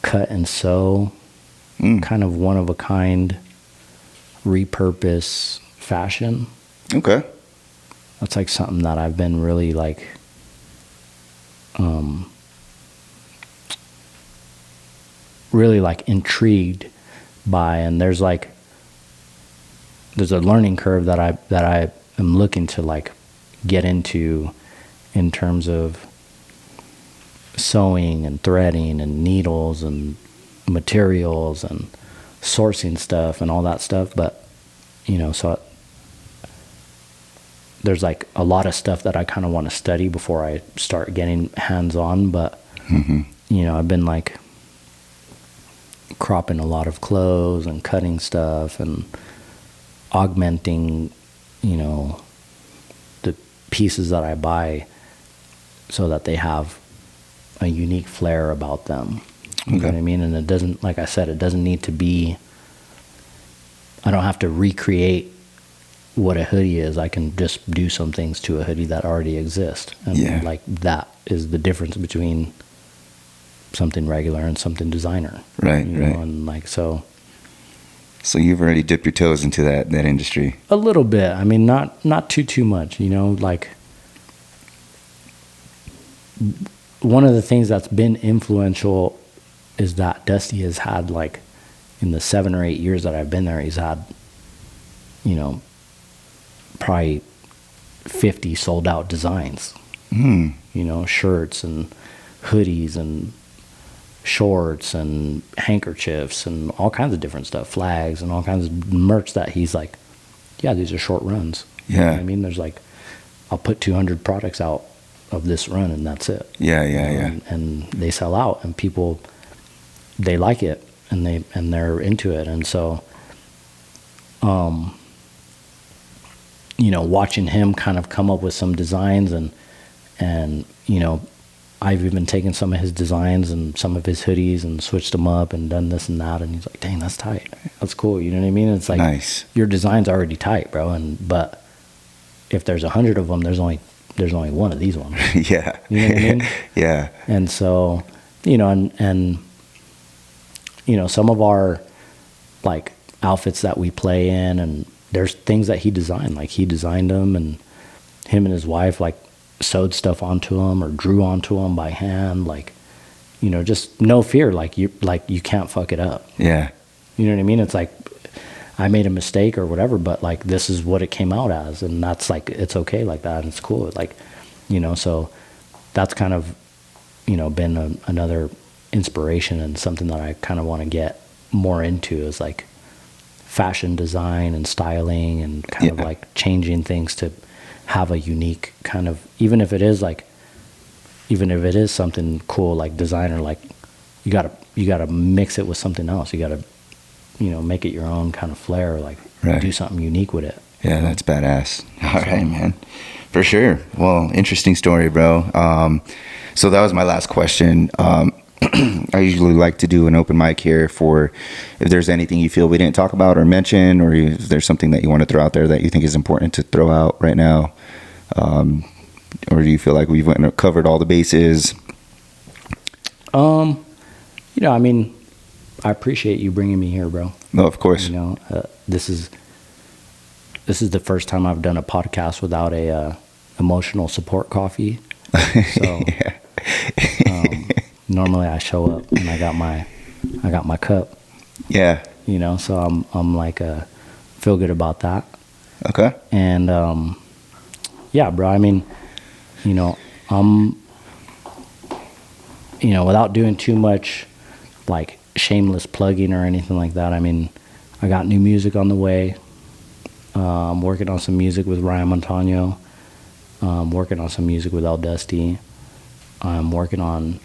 cut and sew, kind of one of a kind, repurpose fashion. Okay. that's like something that I've been really like really like intrigued by. And there's a learning curve that I am looking to like get into in terms of sewing and threading and needles and materials and sourcing stuff and all that stuff. But so there's like a lot of stuff that I kind of want to study before I start getting hands-on. But I've been like cropping a lot of clothes and cutting stuff and augmenting the pieces that I buy so that they have a unique flair about them. You know what I mean? And it doesn't, like I said, it doesn't need to be, I don't have to recreate what a hoodie is. I can just do some things to a hoodie that already exist. And like that is the difference between something regular and something designer. Right, right. And like, so you've already dipped your toes into that industry. A little bit. I mean, not too much, like one of the things that's been influential is that Dusty has had, like, in the 7 or 8 years that I've been there, he's had, probably 50 sold out designs. Shirts and hoodies and shorts and handkerchiefs and all kinds of different stuff, flags and all kinds of merch that he's like, yeah, these are short runs. Yeah. You know what I mean? There's like, I'll put 200 products out of this run and that's it. Yeah. And they sell out and people, they like it and they're into it. And so, watching him kind of come up with some designs and I've even taken some of his designs and some of his hoodies and switched them up and done this and that. And he's like, dang, that's tight. That's cool. You know what I mean? It's like, nice. Your design's already tight, bro. But if there's 100 of them, there's only one of these ones. Yeah. You know what I mean? Yeah. And so, and some of our like outfits that we play in, and there's things that he designed, like he designed them, and him and his wife like sewed stuff onto them or drew onto them by hand, like, just no fear, like you can't fuck it up. Yeah. You know what I mean? It's like I made a mistake or whatever, but like this is what it came out as, and that's like, it's okay like that, and it's cool, like, so that's kind of been another inspiration and something that I kind of want to get more into, is like fashion design and styling and kind of like changing things to have a unique kind of, even if it is something cool like designer, like you gotta mix it with something else. You gotta make it your own kind of flair, like do something unique with it. Yeah, that's badass. All right, man, for sure. Well, interesting story, bro. So that was my last question. I usually like to do an open mic here for if there's anything you feel we didn't talk about or mention, or if there's something that you want to throw out there that you think is important to throw out right now, or do you feel like we've covered all the bases? I mean, I appreciate you bringing me here, bro. No, of course. This is the first time I've done a podcast without a emotional support coffee. So normally I show up and I got my cup. Yeah. So I'm like feel good about that. Okay. And yeah, bro. I mean, I'm without doing too much like shameless plugging or anything like that. I mean, I got new music on the way. I'm working on some music with Ryan Montano. I'm working on some music with El Dusty. I'm working on,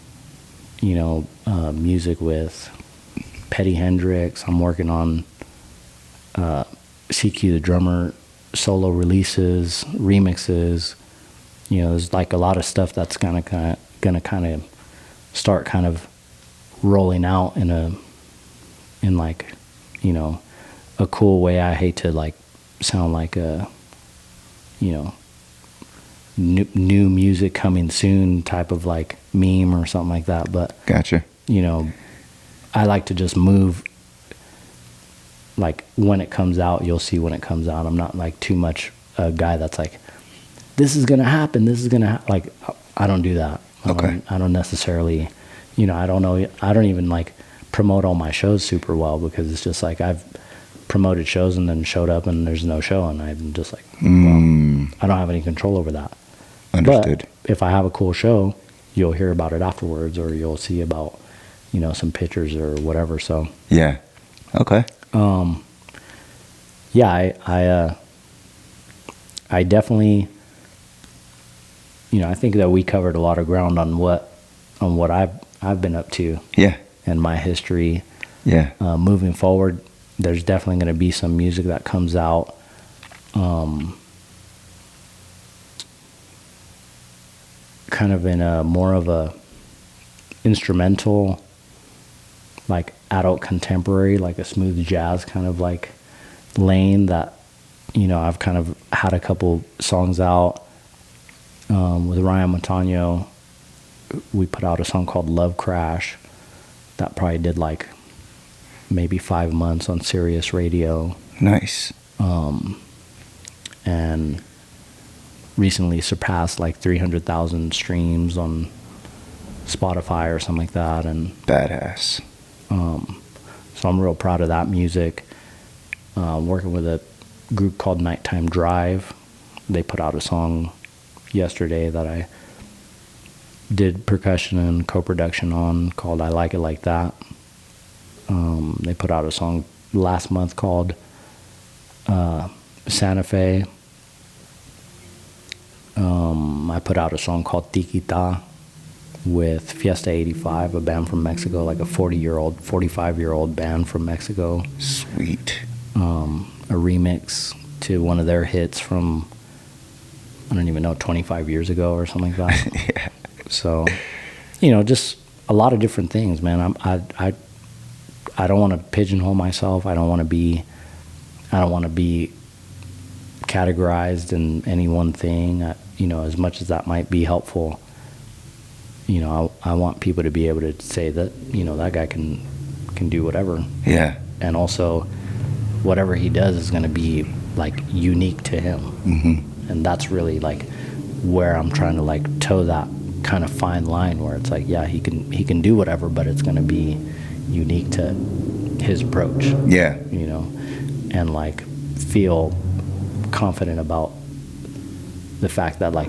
music with Petty Hendrix. I'm working on CQ the drummer solo releases, remixes. There's like a lot of stuff that's gonna kind of start kind of rolling out in like a cool way. I hate to like sound like a new music coming soon type of like meme or something like that, but gotcha. I like to just move, like when it comes out, you'll see when it comes out. I'm not like too much a guy that's like, this is gonna happen. This is gonna like. I don't do that. Okay. I don't necessarily, I don't know. I don't even like promote all my shows super well because it's just like I've promoted shows and then showed up and there's no show and I'm just like, well, I don't have any control over that. Understood. But if I have a cool show, you'll hear about it afterwards or you'll see about, some pictures or whatever. So Yeah. Okay. yeah, I definitely, I think that we covered a lot of ground on what I've been up to. Yeah. And my history. Yeah. Moving forward, there's definitely going to be some music that comes out. Kind of in a more of a instrumental, like adult contemporary, like a smooth jazz kind of like lane that, I've kind of had a couple songs out. With Ryan Montano, we put out a song called Love Crash that probably did like maybe 5 months on Sirius Radio. Nice. And recently surpassed like 300,000 streams on Spotify or something like that. And Badass. so I'm real proud of that music. Working with a group called Nighttime Drive. They put out a song yesterday that I did percussion and co-production on called I Like It Like That. They put out a song last month called Santa Fe. I put out a song called Tiquita with Fiesta 85, a band from Mexico, like a 45-year-old band from Mexico. Sweet. A remix to one of their hits from, I don't even know, 25 years ago or something like that. Yeah. So, just a lot of different things, man. I don't want to pigeonhole myself. I don't want to be categorized in any one thing. As much as that might be helpful, I want people to be able to say that, that guy can do whatever. Yeah. And also, whatever he does is going to be like unique to him. Mm-hmm. And that's really like where I'm trying to like toe that kind of fine line where it's like, yeah, he can do whatever, but it's going to be unique to his approach. Yeah. And like feel confident about the fact that like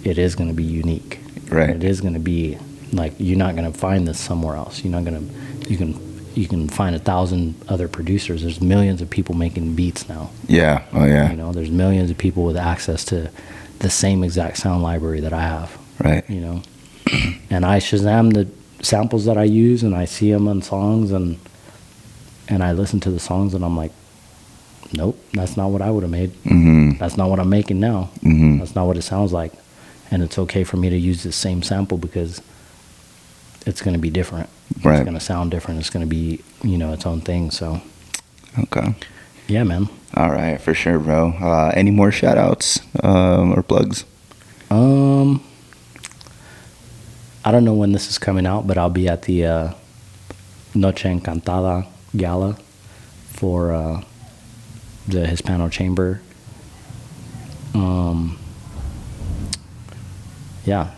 it is going to be unique. Right. It is going to be like, you're not going to find this somewhere else. You're not going to, you can find 1,000 other producers. There's millions of people making beats now. Yeah. Oh yeah. There's millions of people with access to the same exact sound library that I have. Right. And I Shazam the samples that I use and I see them on songs and I listen to the songs and I'm like, nope, that's not what I would have made. Mm-hmm. That's not what I'm making now. Mm-hmm. That's not what it sounds like. And it's okay for me to use the same sample because it's going to be different. Right. It's going to sound different. It's going to be, its own thing. So, Okay. yeah, man. All right, for sure, bro. Any more shout outs or plugs? I don't know when this is coming out, but I'll be at the Noche Encantada Gala for the Hispano Chamber. Yeah,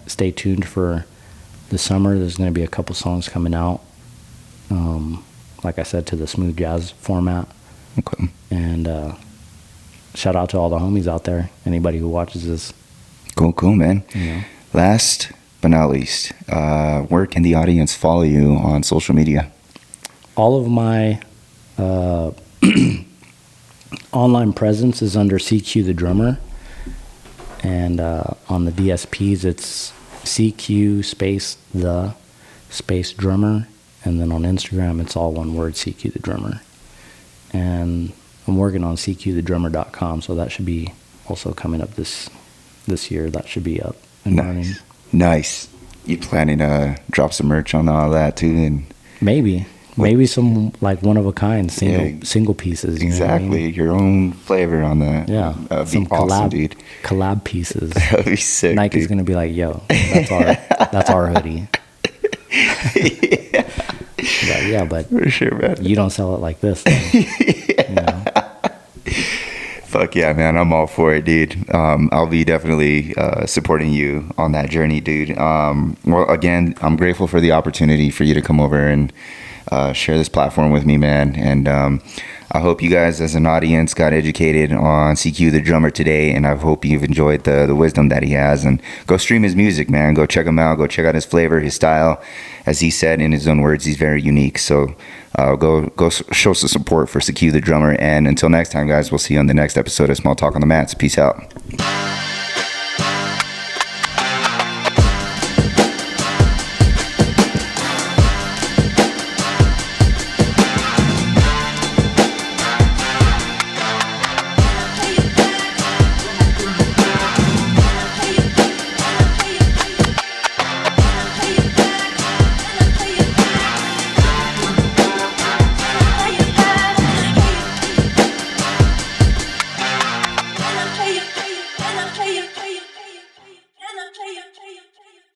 stay tuned for the summer. There's going to be a couple songs coming out. Like I said, to the smooth jazz format. Okay. And shout out to all the homies out there. Anybody who watches this. Cool, man. Last but not least, where can the audience follow you on social media? All of my online presence is under CQ the Drummer. And on the DSPs, it's CQ space drummer. And then on Instagram, it's all one word, CQ the Drummer. And I'm working on CQthedrummer.com, so that should be also coming up this year. That should be up and running. Nice. You planning to drop some merch on all that too? And maybe some like one of a kind single pieces. Exactly, You know what I mean? your own flavor on that. Some be awesome, dude. collab pieces. That'd be sick. Nike's dude. gonna be like, yo, that's our hoodie. But for sure, man. You don't sell it like this. Fuck Fuck yeah, man. I'm all for it, dude. I'll be definitely supporting you on that journey, dude. Well, again, I'm grateful for the opportunity for you to come over and share this platform with me, man. And I hope you guys as an audience got educated on CQ the drummer today, and I hope you've enjoyed the wisdom that he has. And go stream his music, man. Go check him out. Go check out his flavor, his style. As he said in his own words, he's very unique. So go show some support for CQ the drummer. And until next time, guys, we'll see you on the next episode of Small Talk on the Mats. Peace out.